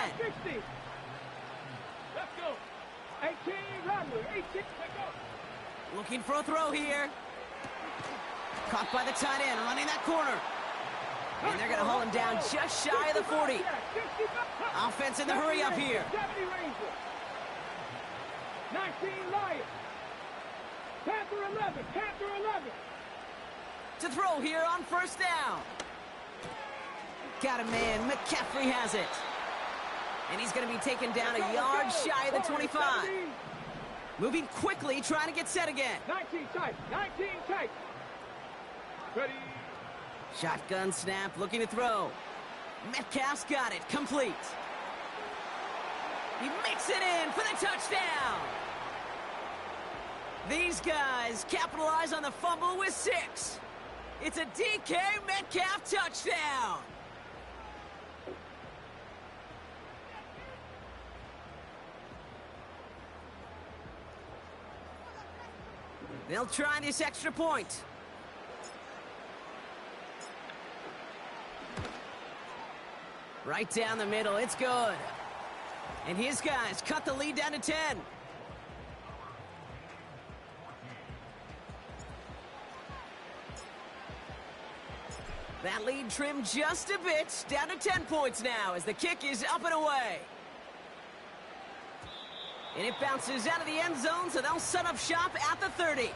Let's go. 18, Rodley. 18, let's go. Looking for a throw here. Caught by the tight end, running that corner. And they're going to haul him down just shy of the 40. Offense in the hurry up here. 19 Lions. Panther 11. Panther 11. To throw here on first down. Got a man. McCaffrey has it. And he's going to be taken down a yard shy of the 25. Moving quickly, trying to get set again. 19 tight. 19 tight. Ready. Shotgun snap, looking to throw. Metcalf's got it, complete. He makes it in for the touchdown. These guys capitalize on the fumble with 6. It's a DK Metcalf touchdown. They'll try this extra point. Right down the middle, it's good. And his guys cut the lead down to 10. That lead trimmed just a bit, down to 10 points now as the kick is up and away. And it bounces out of the end zone, so they'll set up shop at the 30.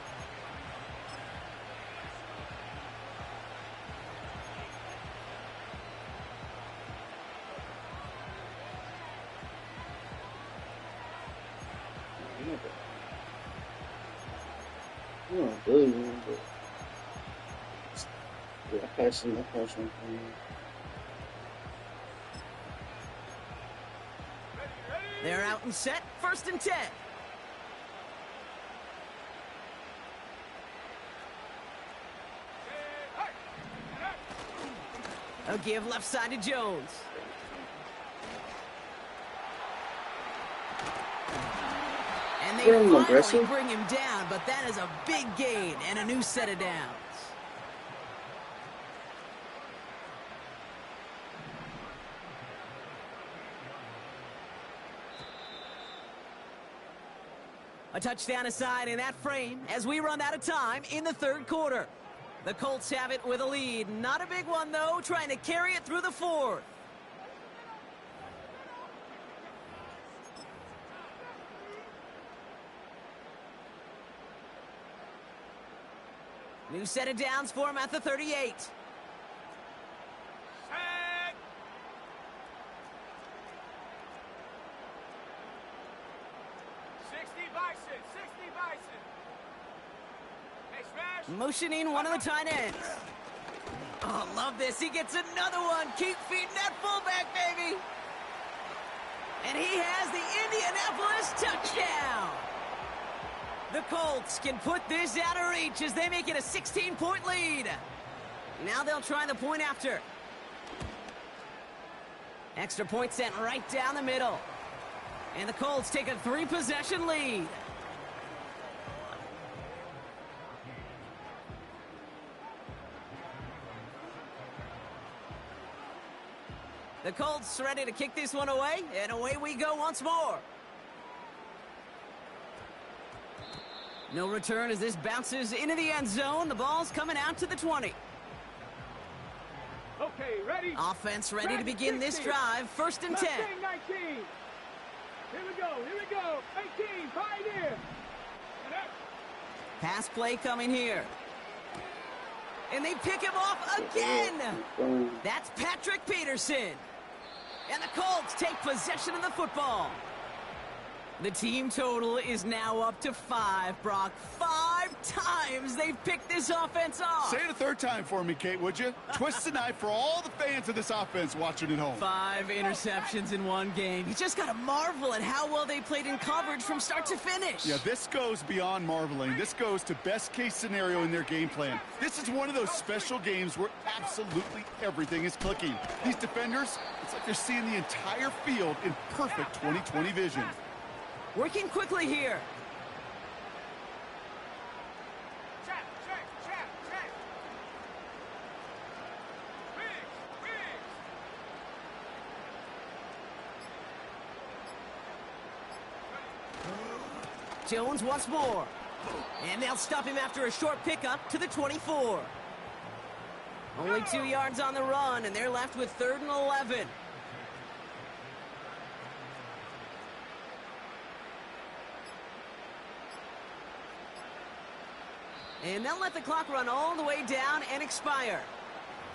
They're out and set, 1st and 10. A give left side to Jones. And they finally bring him down, but that is a big gain and a new set of downs. A touchdown aside in that frame as we run out of time in the 3rd quarter. The Colts have it with a lead. Not a big one, though, trying to carry it through the 4th. New set of downs for him at the 38. Motioning one of the tight ends. Oh, love this. He gets another one. Keep feeding that fullback, baby. And he has the Indianapolis touchdown. The Colts can put this out of reach as they make it a 16-point lead. Now they'll try the point after. Extra point sent right down the middle. And the Colts take a 3-possession lead. The Colts ready to kick this one away, and away we go once more. No return as this bounces into the end zone. The ball's coming out to the 20. Okay, ready? Offense ready to begin this drive. 1st and 10. 19. Here we go. 18, Pioneer. Pass play coming here. And they pick him off again. That's Patrick Peterson. And the Colts take possession of the football. The team total is now up to 5, Brock. 5 times they've picked this offense off. Say it a third time for me, Kate, would you? Twist the knife for all the fans of this offense watching at home. 5 interceptions in one game. You just got to marvel at how well they played in coverage from start to finish. Yeah, this goes beyond marveling. This goes to best-case scenario in their game plan. This is one of those special games where absolutely everything is clicking. These defenders, it's like they're seeing the entire field in perfect 20/20 vision. Working quickly here. Jones once more. And they'll stop him after a short pickup to the 24. Only 2 yards on the run, and they're left with 3rd and 11. And they'll let the clock run all the way down and expire.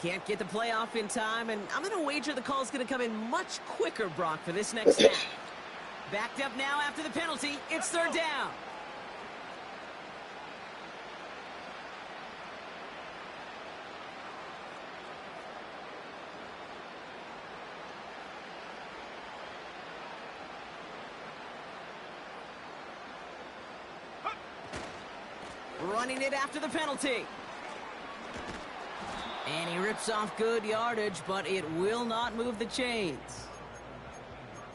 Can't get the play off in time, and I'm going to wager the call's going to come in much quicker, Brock, for this next snap. Backed up now after the penalty. It's 3rd down. Running it after the penalty. And he rips off good yardage, but it will not move the chains.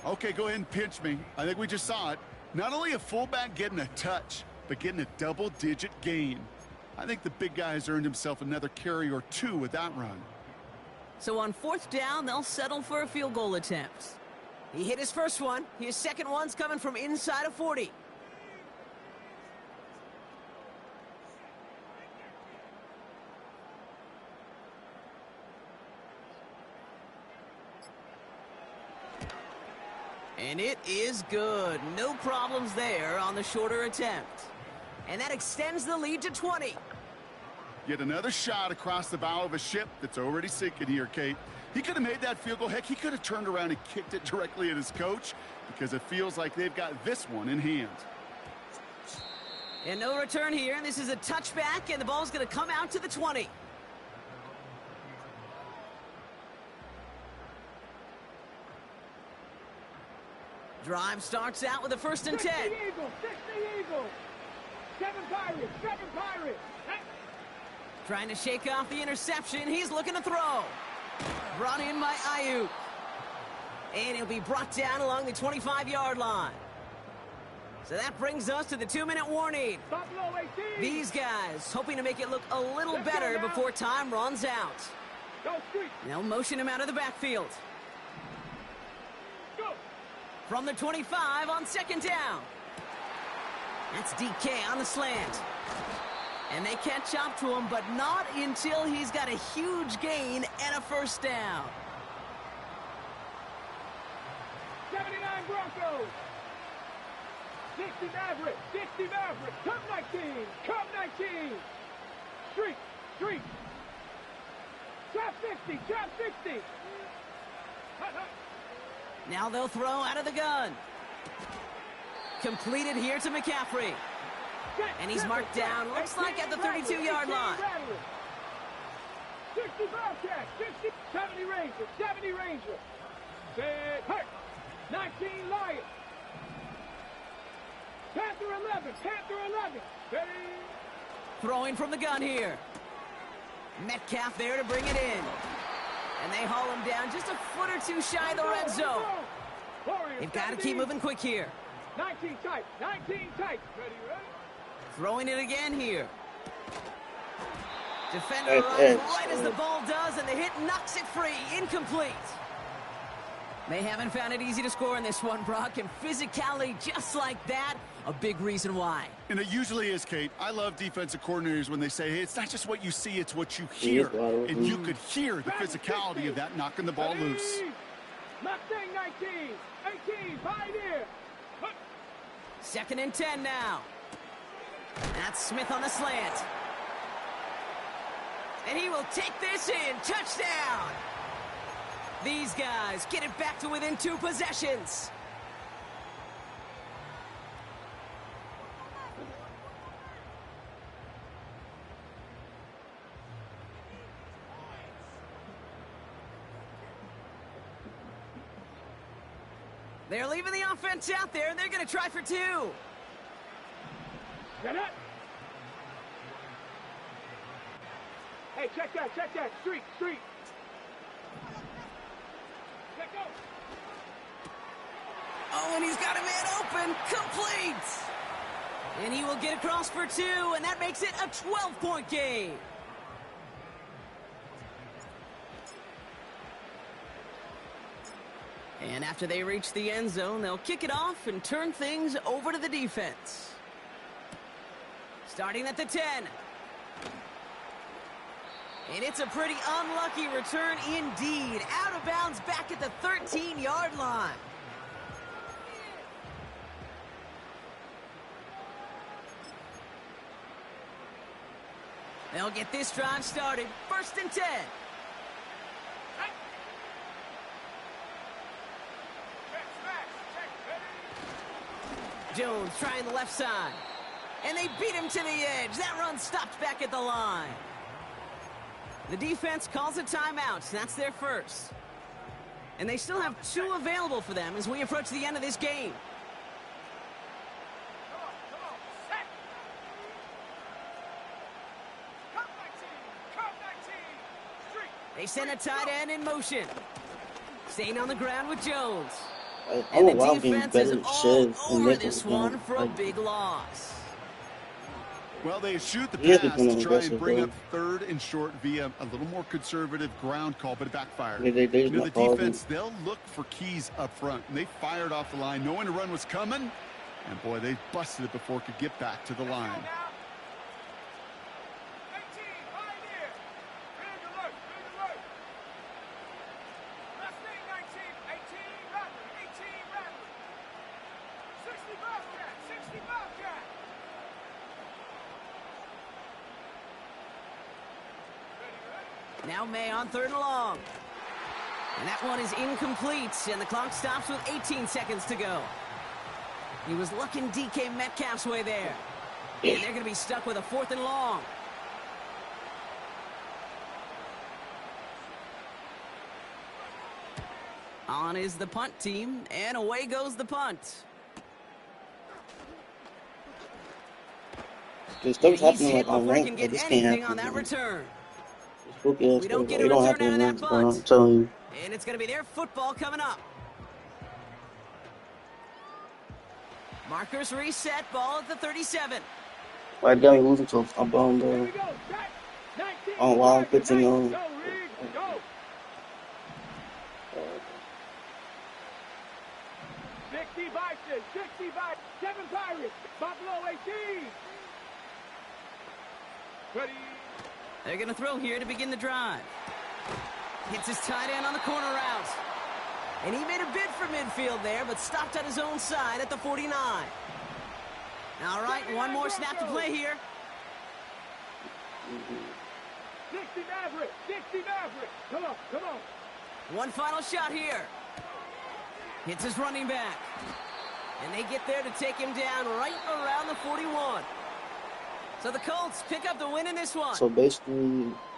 Okay, go ahead and pinch me. I think we just saw it. Not only a fullback getting a touch, but getting a double-digit gain. I think the big guy has earned himself another carry or 2 with that run. So on 4th down, they'll settle for a field goal attempt. He hit his first one. His second one's coming from inside of 40. And it is good. No problems there on the shorter attempt. And that extends the lead to 20. Yet another shot across the bow of a ship that's already sinking here, Kate. He could have made that field goal. Heck, he could have turned around and kicked it directly at his coach because it feels like they've got this one in hand. And no return here. This is a touchback, and the ball's going to come out to the 20. Drive starts out with a 1st and 10. 6 the Eagles. 7 Pirates. Trying to shake off the interception. He's looking to throw. Brought in by Ayuk. And he'll be brought down along the 25-yard line. So that brings us to the 2-minute warning. Buffalo 18. These guys hoping to make it look a little better before time runs out. They'll motion him out of the backfield. Go. From the 25 on 2nd down. That's DK on the slant. And they catch up to him, but not until he's got a huge gain and a 1st down. 79 Broncos. 60 Mavericks. Come 19. Street. Trap 60. Now they'll throw out of the gun. Completed here to McCaffrey. And he's marked down, looks like at the 32-yard line. 60 Bobcat, 60, 70 Ranger, 70 Ranger. Set, hurt. 19 Lion. Panther 11, Panther 11. Ready. Throwing from the gun here. Metcalf there to bring it in. And they haul him down just a foot or two shy of the red zone. They've got to keep moving quick here. 19 tight, 19 tight. Ready, ready. Throwing it again here. Defender runs right as the ball does, and the hit knocks it free. Incomplete. They haven't found it easy to score in this one, Brock, and physicality just like that, a big reason why. And it usually is, Kate. I love defensive coordinators when they say, hey, it's not just what you see, it's what you hear. And you could hear the physicality of that knocking the ball loose. Mustang 19, 18, Pioneer. 2nd and 10 now. That's Smith on the slant. And he will take this in. Touchdown! These guys get it back to within 2 possessions. They're leaving the offense out there, and they're going to try for 2. Get it. Hey, check that. Street. Let go. Oh, and he's got a man open. Complete. And he will get across for 2, and that makes it a 12-point game. And after they reach the end zone, they'll kick it off and turn things over to the defense. Starting at the 10. And it's a pretty unlucky return indeed. Out of bounds back at the 13-yard line. They'll get this drive started. 1st and 10. Jones trying the left side. And they beat him to the edge. That run stopped back at the line. The defense calls a timeout. That's their first. And they still have 2 available for them as we approach the end of this game. They send a tight end in motion. Staying on the ground with Jones. And the defense is all over this one for a big loss. Well, they shoot the pass to try and bring up 3rd and short via a little more conservative ground call, but it backfired. The defense, they'll look for keys up front. And they fired off the line, knowing the run was coming. And, boy, they busted it before it could get back to the line. Now May on 3rd and long. And that one is incomplete, and the clock stops with 18 seconds to go. He was looking DK Metcalf's way there. And they're going to be stuck with a 4th and long. On is the punt team, and away goes the punt. This stuff's He's happening hit like on before he rank, can but get this can't anything happen. on that return. We don't get a don't return happen out of in that bro. I'm punt. telling you. And it's going to be their football coming up. Markers reset, ball at the 37. Right down, you're losing to a ball, though. On wild pitching on. 60 Bison, 60 Bison, 7 Pirates, Buffalo 18. Ready. They're going to throw here to begin the drive. Hits his tight end on the corner route. And he made a bid for midfield there, but stopped at his own side at the 49. All right, one more snap to play here. 60 Maverick, 60 Maverick. Come on. One final shot here. Hits his running back. And they get there to take him down right around the 41. So the Colts pick up the win in this one. So basically,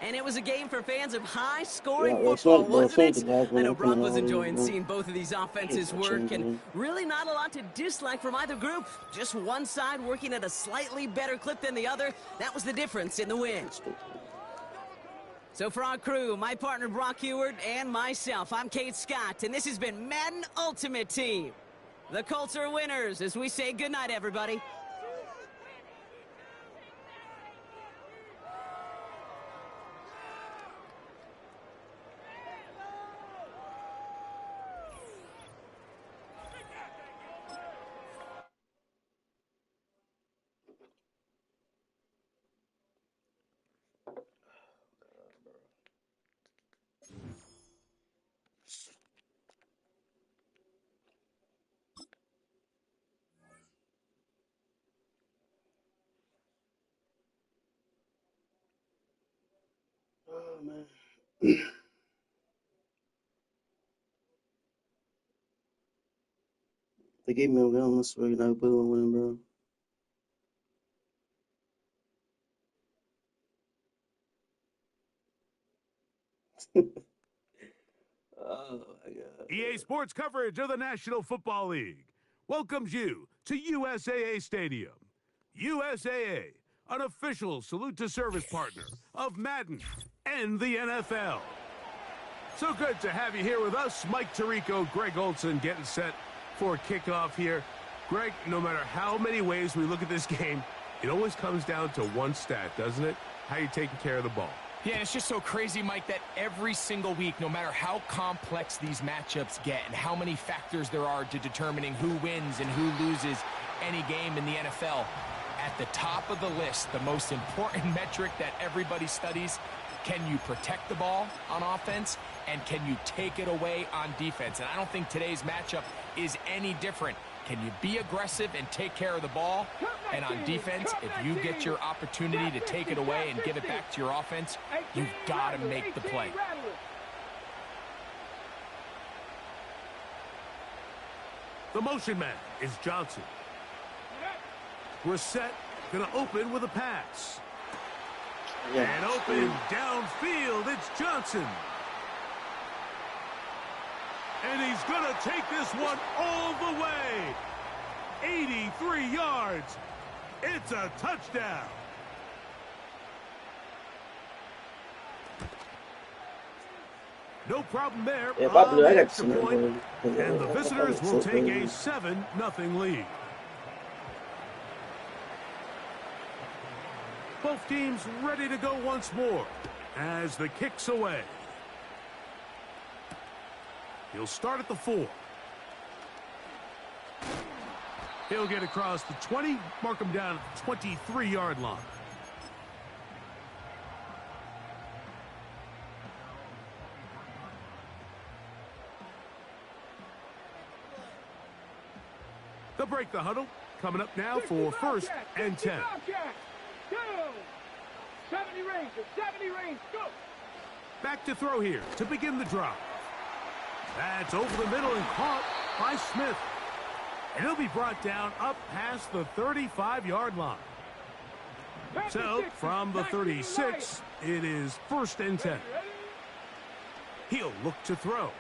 and it was a game for fans of high-scoring yeah, football, the wasn't Saints it? have I been know Brock opening was all enjoying these, seeing both of these offenses work, and really not a lot to dislike from either group. Just one side working at a slightly better clip than the other. That was the difference in the win. So for our crew, my partner Brock Ewart and myself, I'm Kate Scott, and this has been Madden Ultimate Team. The Colts are winners as we say goodnight, everybody. Oh, man. They gave me a win. I swear, you're not putting a win, bro. Oh, my God. EA Sports coverage of the National Football League welcomes you to USAA Stadium. USAA, an official salute to service partner of Madden and the NFL. So good to have you here with us. Mike Tirico, Greg Olson getting set for kickoff here. Greg, no matter how many ways we look at this game, it always comes down to one stat, doesn't it? How you taking care of the ball. Yeah, it's just so crazy, Mike, that every single week, no matter how complex these matchups get and how many factors there are to determining who wins and who loses any game in the NFL, at the top of the list, the most important metric that everybody studies, can you protect the ball on offense and can you take it away on defense? And I don't think today's matchup is any different. Can you be aggressive and take care of the ball? And on defense, if you get your opportunity to take it away and give it back to your offense, you've got to make the play. The motion man is Johnson. Brissett going to open with a pass. And open downfield, it's Johnson. And he's going to take this one all the way. 83 yards. It's a touchdown. No problem there. Yeah, I got Extra point. And the visitors will take a 7-0 lead. Both teams ready to go once more as the kick's away. He'll start at the 4. He'll get across the 20, mark him down at the 23-yard line. They'll break the huddle. Coming up now for 1st and 10. 70 range, 70 range, go! Back to throw here to begin the drive. That's over the middle and caught by Smith. And he'll be brought down up past the 35-yard line. So, from the 36, it is 1st and 10. He'll look to throw.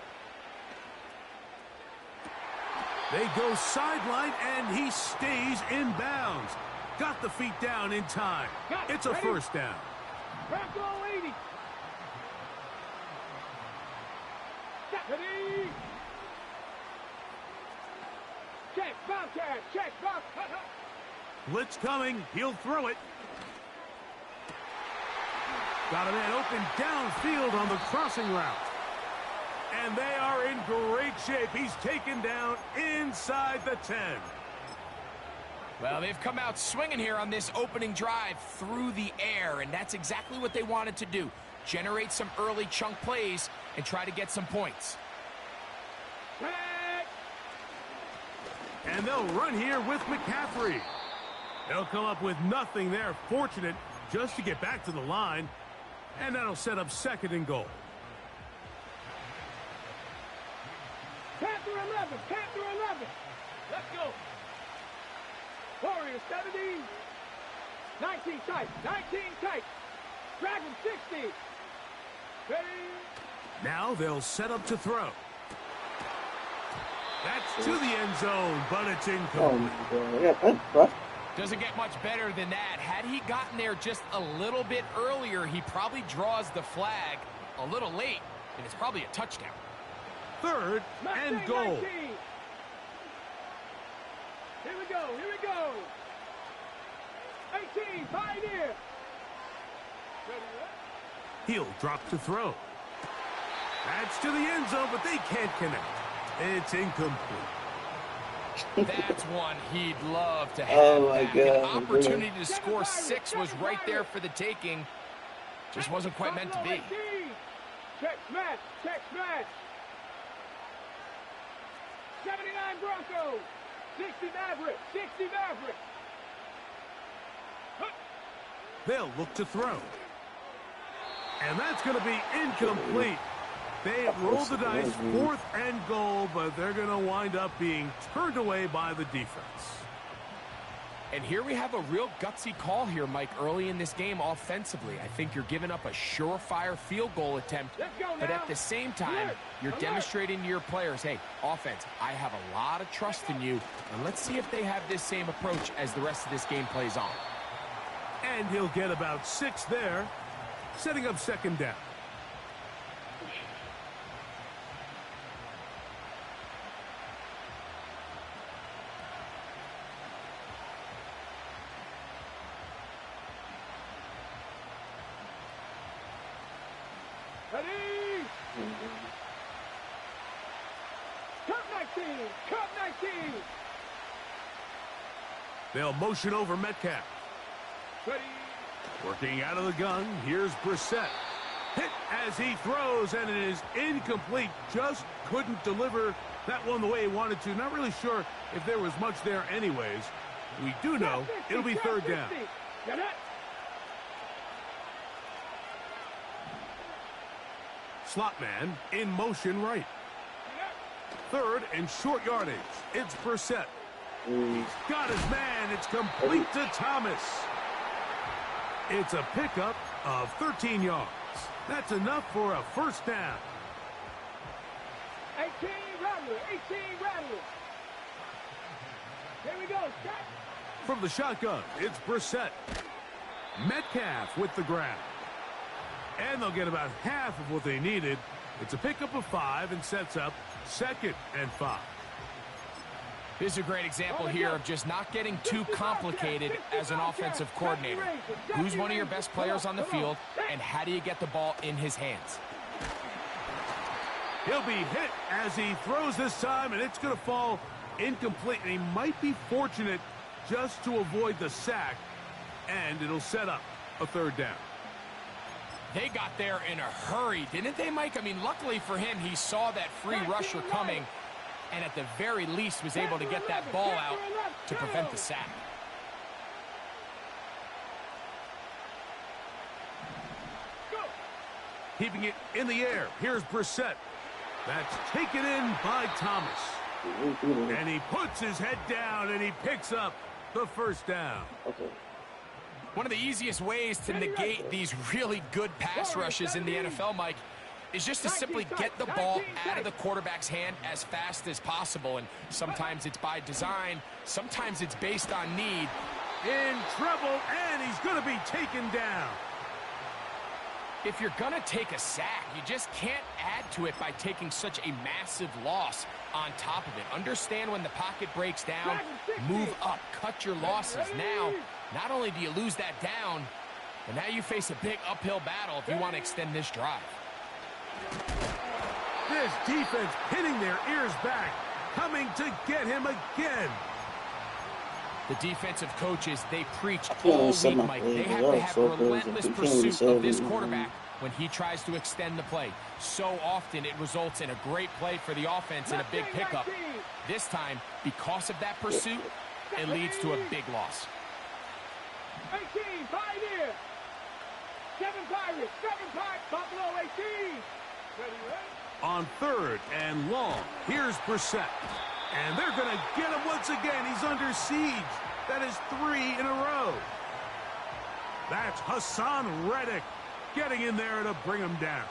They go sideline, and he stays in bounds. Got the feet down in time. It's a 1st down. Back all 80. Ready. Check, Bobcat, check, Bobcat. Blitz coming. He'll throw it. Got a man open downfield on the crossing route. And they are in great shape. He's taken down inside the 10. Well, they've come out swinging here on this opening drive through the air, and that's exactly what they wanted to do. Generate some early chunk plays and try to get some points. And they'll run here with McCaffrey. They'll come up with nothing there. Fortunate just to get back to the line. And that'll set up 2nd and goal. Panther 11, Panther 11. Let's go. Warrior 70. 19 tight. 19 tight. Drag him 60. Ready? Now they'll set up to throw. That's to the end zone, but it's incomplete. Oh, yeah, Doesn't get much better than that. Had he gotten there just a little bit earlier, he probably draws the flag a little late, and it's probably a touchdown. Third and goal. 19. Here we go. Here we go. 18. Pioneer. He'll drop to throw. That's to the end zone, but they can't connect. It's incomplete. That's one he'd love to have. Oh, my back. God. An opportunity to score 6 was right there for the taking. Just wasn't quite meant to be. Check smash. Check smash. 79 Broncos. 60 Mavericks. 60 Mavericks. They'll look to throw. And that's going to be incomplete. They rolled the dice, 4th and goal, but they're going to wind up being turned away by the defense. And here we have a real gutsy call here, Mike, early in this game offensively. I think you're giving up a surefire field goal attempt, but at the same time, you're demonstrating to your players, hey, offense, I have a lot of trust in you, and let's see if they have this same approach as the rest of this game plays on. And he'll get about 6 there, setting up second down. Ready? Cut 19. Cut 19. They'll motion over Metcalf. Ready? Working out of the gun, here's Brissett. Hit as he throws, and it is incomplete. Just couldn't deliver that one the way he wanted to. Not really sure if there was much there anyways. We do know it'll be third down. Get it? Slot man in motion right. Third and short yardage. It's Brissett. He's got his man. It's complete to Thomas. It's a pickup of 13 yards. That's enough for a first down. 18 Rattler. 18 Rattler. Here we go. Shot. From the shotgun, it's Brissett. Metcalf with the grab. And they'll get about half of what they needed. It's a pickup of 5 and sets up 2nd and 5. This is a great example here of just not getting too complicated as an offensive coordinator. Who's one of your best players on the field, and how do you get the ball in his hands? He'll be hit as he throws this time, and it's going to fall incomplete. And he might be fortunate just to avoid the sack, and it'll set up a third down. They got there in a hurry, didn't they, Mike? I mean, luckily for him, he saw that free rusher coming, and at the very least was able to get that ball out to prevent the sack. Keeping it in the air. Here's Brissett. That's taken in by Thomas. And he puts his head down, and he picks up the first down. One of the easiest ways to negate these really good pass rushes in the NFL, Mike, is just to simply get the ball out of the quarterback's hand as fast as possible. And sometimes it's by design, sometimes it's based on need. In trouble, and he's going to be taken down. If you're going to take a sack, you just can't add to it by taking such a massive loss on top of it. Understand when the pocket breaks down, move up, cut your losses. Now, not only do you lose that down, but now you face a big uphill battle if you want to extend this drive. This defense pinning their ears back, coming to get him again. The defensive coaches, they preach all week, Mike. They have to have relentless pursuit of this quarterback when he tries to extend the play. So often it results in a great play for the offense and a big pickup. This time, because of that pursuit, it leads to a big loss. 18, Pioneer. 7 Pirates, 7 Pirates, Buffalo 18. Ready? On third and long, here's Brissett. And they're going to get him once again. He's under siege. That is 3 in a row. That's Hassan Reddick getting in there to bring him down.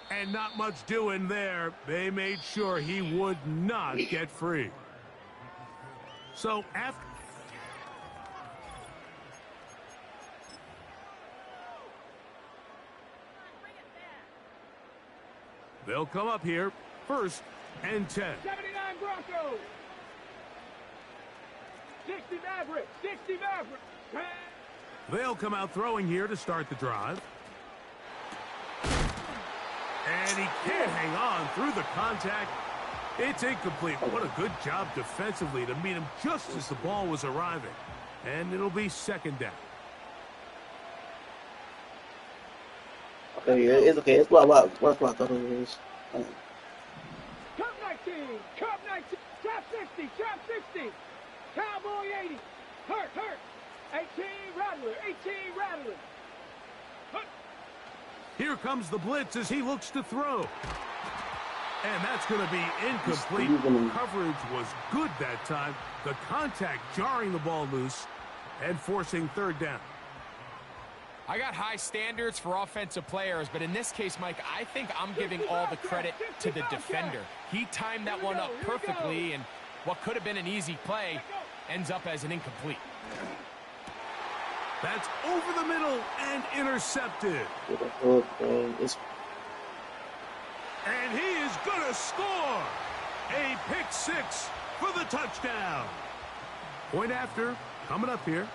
And not much doing there. They made sure he would not get free. So after... They'll come up here, 1st and 10. 79 Broncos. 60 Mavericks. 60 Mavericks. They'll come out throwing here to start the drive. And he can't hang on through the contact. It's incomplete. What a good job defensively to meet him just as the ball was arriving. And it'll be 2nd down. Okay, yeah, it's okay. It's what I thought it was. Cup 19. Cup 19. Trap 60. Trap 60. Cowboy 80. Hurt. 18 Rattler. 18 Rattler. Here comes the blitz as he looks to throw. And that's going to be incomplete. Coverage was good that time. The contact jarring the ball loose and forcing 3rd down. I got high standards for offensive players, but in this case, Mike, I think I'm giving all the credit to the defender. He timed that one up perfectly, and what could have been an easy play ends up as an incomplete. That's over the middle and intercepted. And he is going to score. A pick 6 for the touchdown. Point after, coming up here.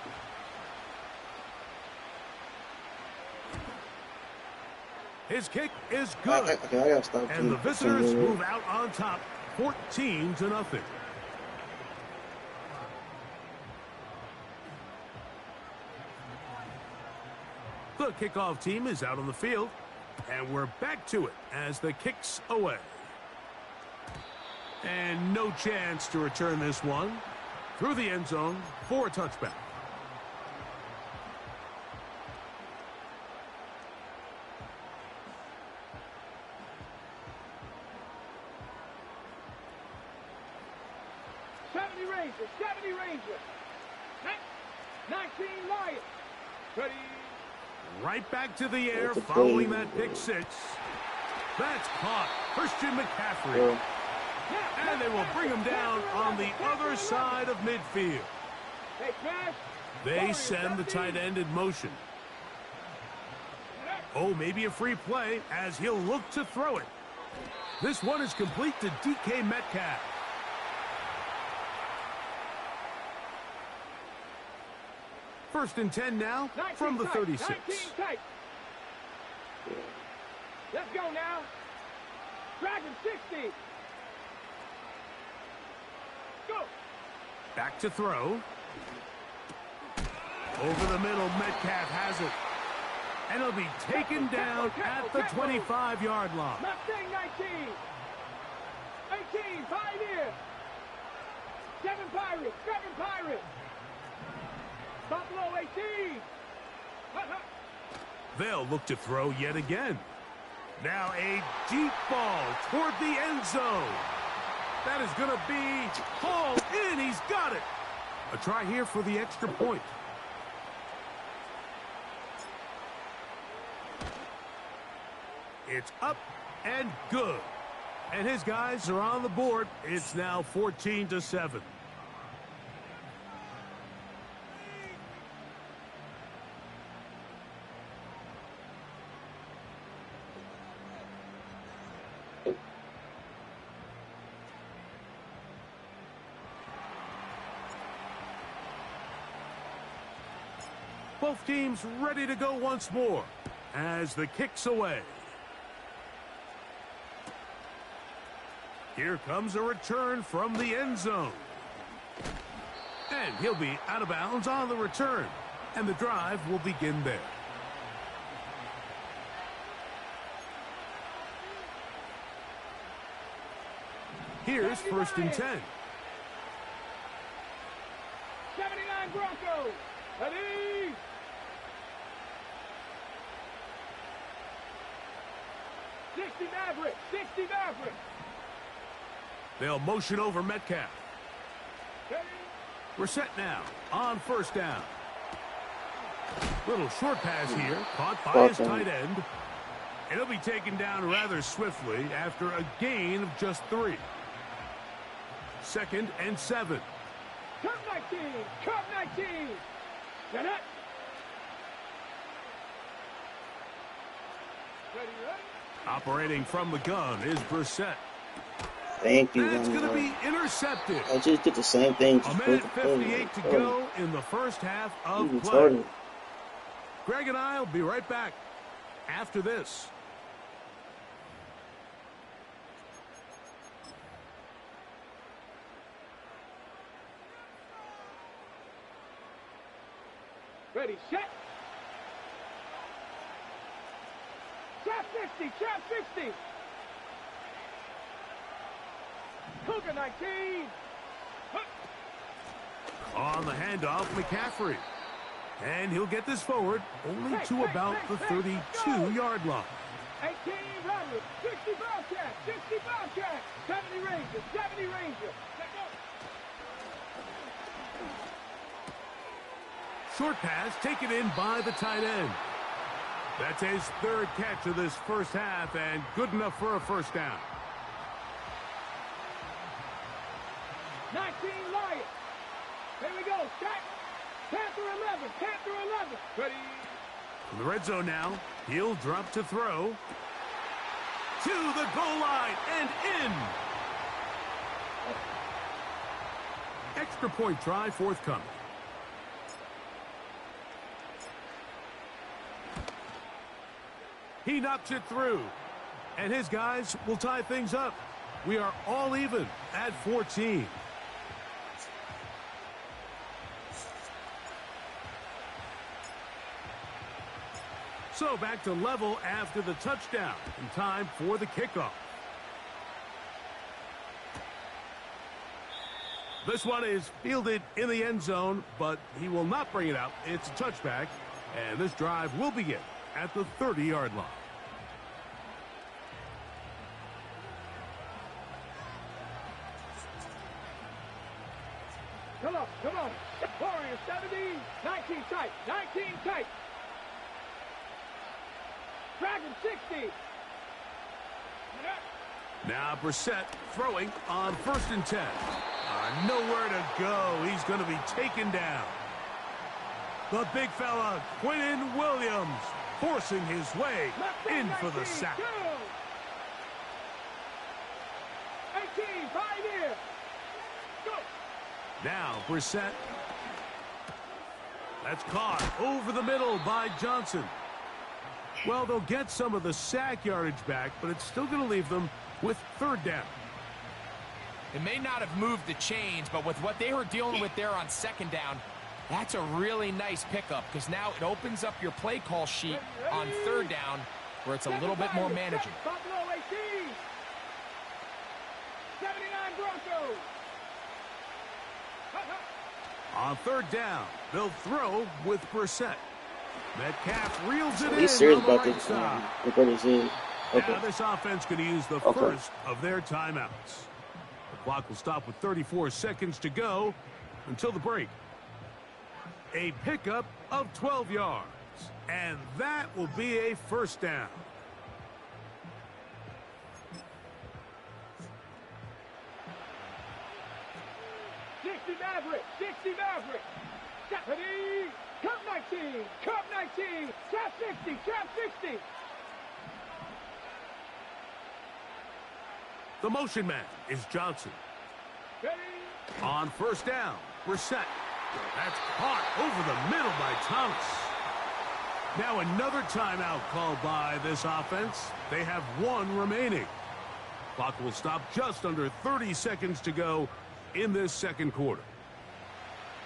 His kick is good. Okay, I gotta stop. And the visitors move out on top, 14-0. The kickoff team is out on the field, and we're back to it as the kick's away. And no chance to return this one through the end zone for a touchback. Rangers. 70 Rangers. 19 Lions. Ready. Right back to the air following that pick 6. That's caught. Christian McCaffrey. And they will bring him down on the other side of midfield. They send the tight end in motion. Oh, maybe a free play as he'll look to throw it. This one is complete to DK Metcalf. First and 10 now from the 36. Let's go now. Dragon 60. Go. Back to throw. Over the middle, Metcalf has it. And he'll be taken down at the 25-yard line. Mustang 19. 18, Pioneer. 7 Pirates, 7 Pirates. Buffalo 18. They'll look to throw yet again. Now a deep ball toward the end zone. That is going to be hauled in. He's got it. A try here for the extra point. It's up and good. And his guys are on the board. It's now 14-7. Both teams ready to go once more as the kick's away. Here comes a return from the end zone. And he'll be out of bounds on the return. And the drive will begin there. Here's first and 10. 79 Broncos. Ready. 60 Maverick. 60 Maverick. They'll motion over Metcalf. We're set now on first down. Little short pass here, caught by his tight end. And he'll be taken down rather swiftly after a gain of just 3. 2nd and 7. Come 19. Come 19. Get it. Ready, ready. Operating from the gun is Brissett. Thank you. That's going to be intercepted. I just did the same thing. A minute 58 to go in the first half of play. Retarded. Greg and I will be right back after this. Ready, set. Trap 50, trap 50. Cougar 19. On the handoff, McCaffrey. And he'll get this forward only to about the 32-yard line. 18 Robert, 60 Bobcat, 60 Bobcat, 70 Ranger, 70 Ranger. Let go. Short pass taken in by the tight end. That's his 3rd catch of this first half and good enough for a first down. 19 Lions. Here we go. Stack. Panther 11. Panther 11. Ready. In the red zone now. He'll drop to throw. To the goal line and in. Extra point try forthcoming. He knocks it through. And his guys will tie things up. We are all even at 14. So back to level after the touchdown. In time for the kickoff. This one is fielded in the end zone, but he will not bring it out. It's a touchback, and this drive will begin at the 30-yard line. Come on, come on. Warrior 70, 19 tight, 19 tight. Dragon 60. Now Brissett throwing on 1st and 10. Nowhere to go. He's going to be taken down. The big fella, Quinnen Williams, forcing his way in for the sack. 18, Pioneer. Go. Now Brissett. That's caught over the middle by Johnson. Well, they'll get some of the sack yardage back, but it's still going to leave them with 3rd down. It may not have moved the chains, but with what they were dealing with there on 2nd down, that's a really nice pickup because now it opens up your play call sheet on 3rd down where it's a little bit more manageable. Buffalo 18. 79 Broncos. On 3rd down, they'll throw with Brissett. Metcalf reels it in. He's serious on the about right this. side. Okay. Now this offense going to use the first of their timeouts. The clock will stop with 34 seconds to go until the break. A pickup of 12 yards. And that will be a first down. Maverick, 60 Maverick. Stephanie, Cup 19, Cup 19, Trap 60, Trap 60. The motion man is Johnson. Ready. On 1st down, Brissett. That's caught over the middle by Thomas. Now another timeout called by this offense. They have 1 remaining. Clock will stop just under 30 seconds to go in this 2nd quarter.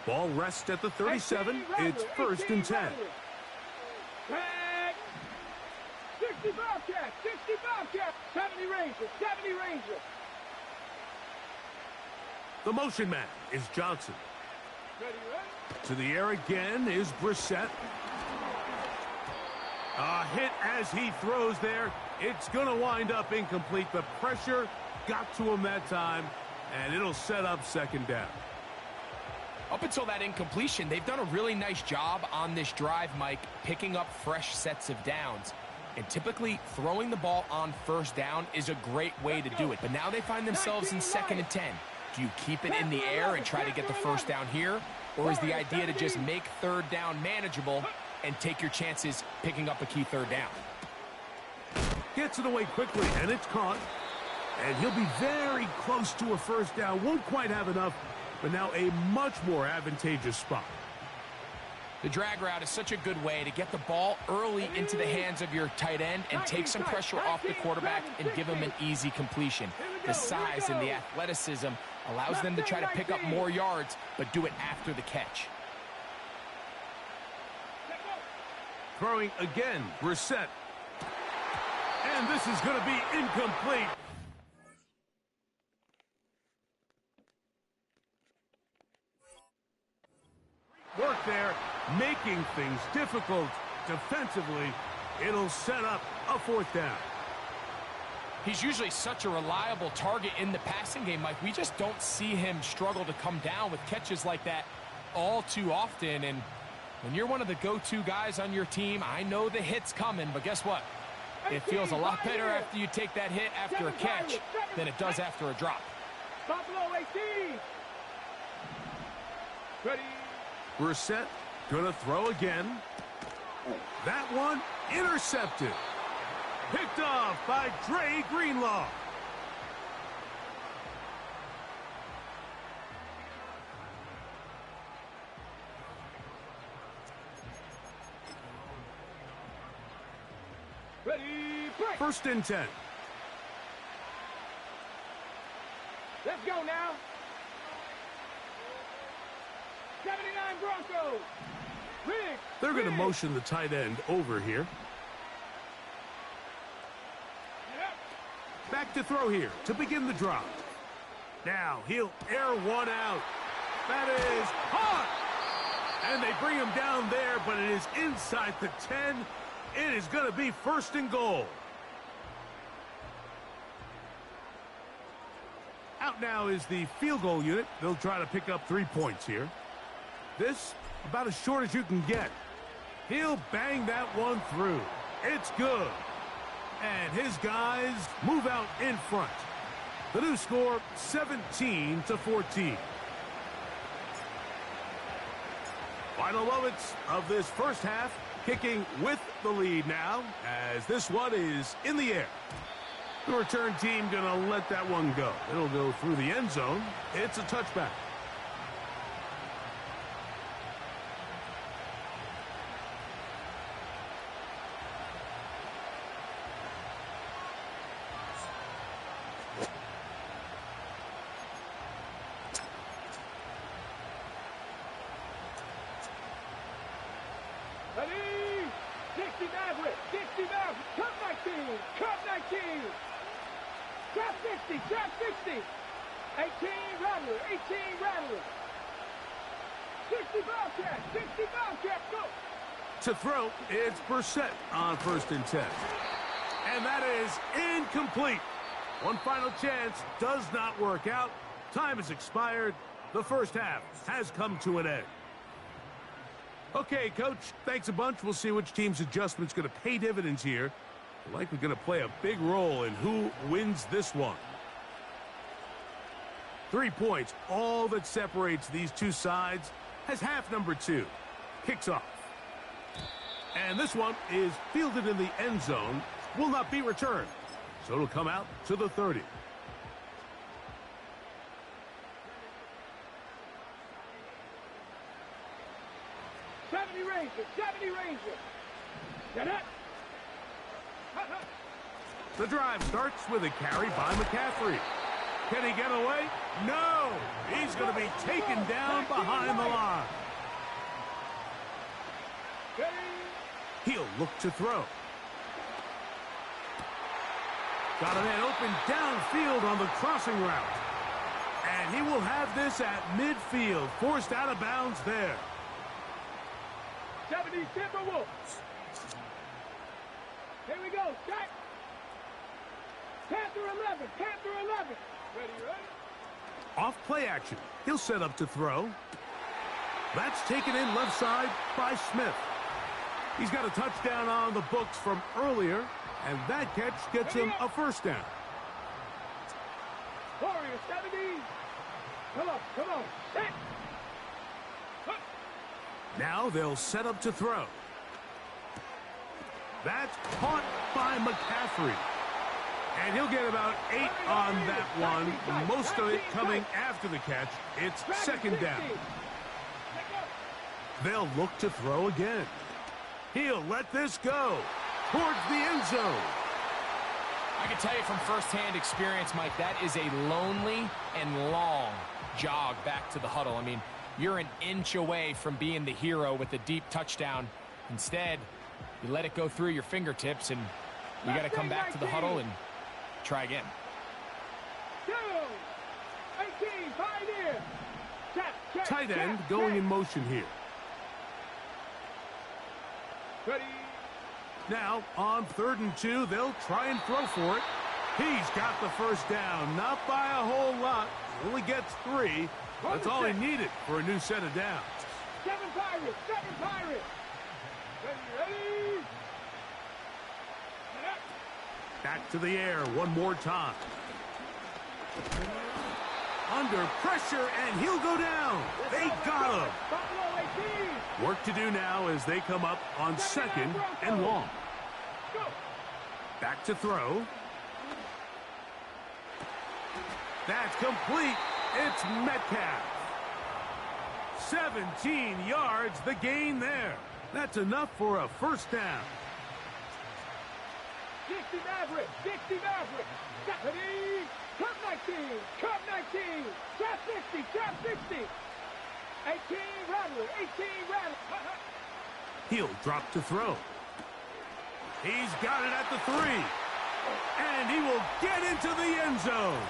Ball rests at the 37. It's 1st and 10. Back. 60 Bobcat, 60 Bobcat, 70 Ranger, 70 Ranger. The motion man is Johnson. Ready, ready. To the air again is Brissett. A hit as he throws there. It's going to wind up incomplete. The pressure got to him that time, and it'll set up second down. Up until that incompletion, they've done a really nice job on this drive, Mike, picking up fresh sets of downs. And typically, throwing the ball on first down is a great way to do it. But now they find themselves in 2nd and 10. Do you keep it in the air and try to get the first down here? Or is the idea to just make 3rd down manageable and take your chances picking up a key 3rd down? Gets it away quickly, and it's caught. And he'll be very close to a first down. Won't quite have enough, but now a much more advantageous spot. The drag route is such a good way to get the ball early into the hands of your tight end and take some pressure off the quarterback and give him an easy completion. The size and the athleticism allows them to try to pick up more yards, but do it after the catch. Throwing again, Brissett. And this is going to be incomplete. Work there, making things difficult defensively. It'll set up a 4th down. He's usually such a reliable target in the passing game, Mike. We just don't see him struggle to come down with catches like that all too often. And when you're one of the go-to guys on your team, I know the hit's coming, but guess what? It feels a lot better after you take that hit after a catch than it does after a drop. Buffalo 18. Ready. Brissett gonna throw again. That one intercepted. Picked off by Dre Greenlaw. Ready, break. 1st and 10. Let's go now. 79 Broncos. Riggs. They're going to motion the tight end over here. Back to throw here to begin the drive. Now he'll air one out. That is caught. And they bring him down there, but it is inside the 10. It is going to be 1st and goal. Out now is the field goal unit. They'll try to pick up 3 points here. This, about as short as you can get. He'll bang that one through. It's good. And his guys move out in front. The new score, 17-14. Final moments of this first half, kicking with the lead now, as this one is in the air. The return team gonna let that one go. It'll go through the end zone. It's a touchback. Ready. 60 Maverick. 60 Maverick. Cut 19. Cut 19. Trap 60. Trap 60. 18 Rattler. 18 Rattler. 60 Bobcat. 60 Bobcat. Go. To throw, it's Brissett on 1st and 10. And that is incomplete. One final chance does not work out. Time has expired. The first half has come to an end. Okay, Coach, thanks a bunch. We'll see which team's adjustment's going to pay dividends here. They're likely going to play a big role in who wins this one. 3 points, all that separates these two sides, as half number 2 kicks off. And this one is fielded in the end zone, will not be returned. So it'll come out to the 30. Ranger. 70 Ranger. Get it. The drive starts with a carry by McCaffrey. Can he get away? No! He's going to be taken down behind the line. He'll look to throw. Got a man open downfield on the crossing route. And he will have this at midfield, forced out of bounds there. 70 Timberwolves. Here we go. Check. Panther 11. Panther 11. Ready? Off play action. He'll set up to throw. That's taken in left side by Smith. He's got a touchdown on the books from earlier, and that catch gets him a first down. Warrior 70. Come on, come on. Set. Now they'll set up to throw. That's caught by McCaffrey. And he'll get about 8 on that one, most of it coming after the catch. It's second down. They'll look to throw again. He'll let this go towards the end zone. I can tell you from firsthand experience, Mike, that is a lonely and long jog back to the huddle. I mean, you're an inch away from being the hero with a deep touchdown. Instead, you let it go through your fingertips, and you got to come back to the huddle and try again. 18, Pioneer. Check, Tight end going in motion here. Ready. Now, on 3rd and 2, they'll try and throw for it. He's got the first down, not by a whole lot. Only gets 3. That's all he needed for a new set of downs. 7 Pirates, 7 Pirates. Ready. Back to the air one more time. Under pressure, and he'll go down. They got him. Work to do now as they come up on 2nd and long. Back to throw. That's complete. It's Metcalf. 17 yards, the gain there. That's enough for a first down. 60 Maverick, 60 Maverick. Ready. Cup 19, Cup 19. Trap 60, Trap 60. 18 Rattler, 18 Rattler. He'll drop to throw. He's got it at the 3. And he will get into the end zone.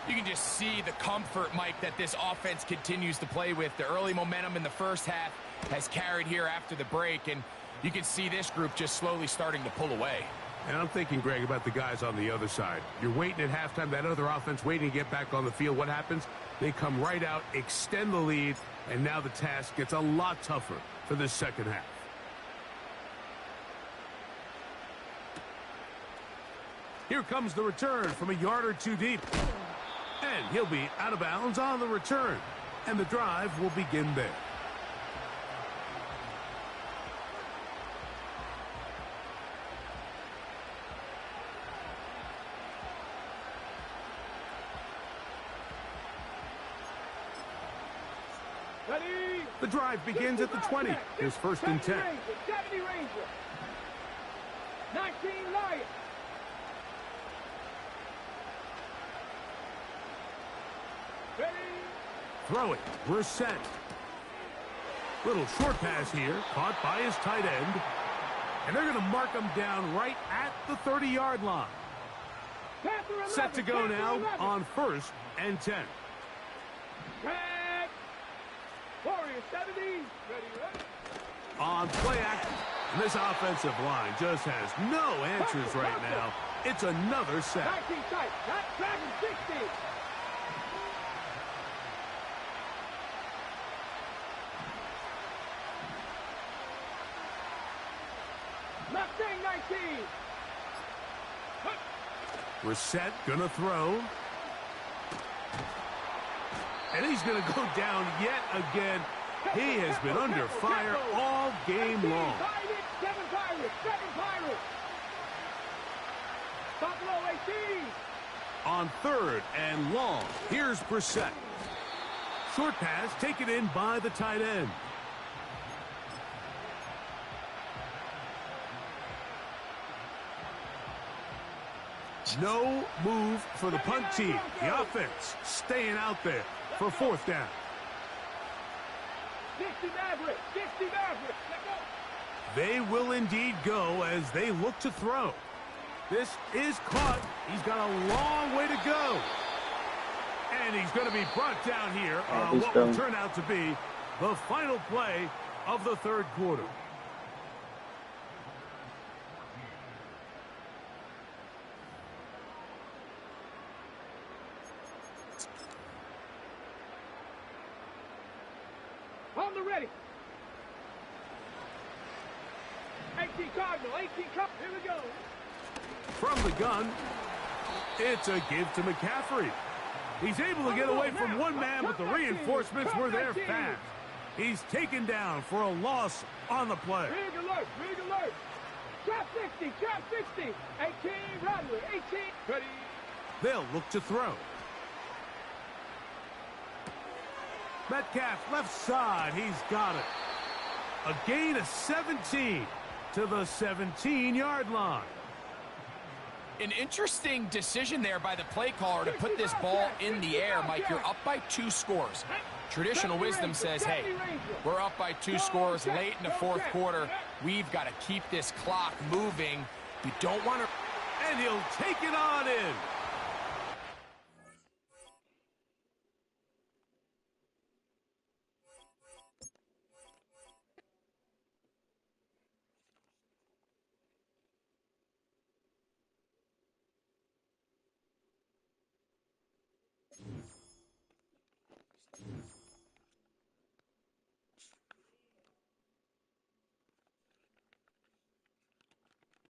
You can just see the comfort, Mike, that this offense continues to play with. The early momentum in the first half has carried here after the break, and you can see this group just slowly starting to pull away. And I'm thinking, Greg, about the guys on the other side. You're waiting at halftime, that other offense waiting to get back on the field. What happens? They come right out, extend the lead, and now the task gets a lot tougher for this second half. Here comes the return from a yard or 2 deep. And he'll be out of bounds on the return. And the drive will begin there. Ready. The drive begins at the 20. Here's 1st and 10. 70 Ranger. 19 Lions. Ready. Throw it. We're set. Little short pass here, caught by his tight end. And they're going to mark him down right at the 30-yard line. Set to go now on 1st and 10. Warrior 70. Ready. On play action. And this offensive line just has no answers right now. It's another sack. 19 tight. That's Dragon 60. Mustang 19. Reset, gonna throw. And he's gonna go down yet again. He has been under fire all game long. 7 Pirates, 7 Pirates. Buffalo 18. On 3rd and long, here's Brissett. Short pass taken in by the tight end. No move for the punt team. The offense staying out there for 4th down. 60 Maverick, 60 Maverick. Let go. They will indeed go as they look to throw. This is caught. He's got a long way to go. And he's going to be brought down here on what will turn out to be the final play of the 3rd quarter. On the ready. 18 Cardinal, 18 Cup. Here we go. From the gun, it's a give to McCaffrey. He's able to get away from one man, but the reinforcements were there fast. He's taken down for a loss on the play. Big alert, big alert. Trap 60, trap 60. 18, Rattler, 18. Ready. They'll look to throw. Metcalf left side, he's got it. A gain of 17 to the 17-yard line. An interesting decision there by the play caller to put this ball in the air. Mike, you're up by 2 scores. Traditional wisdom says, hey, we're up by 2 scores late in the 4th quarter. We've got to keep this clock moving. We don't want to... And he'll take it on in.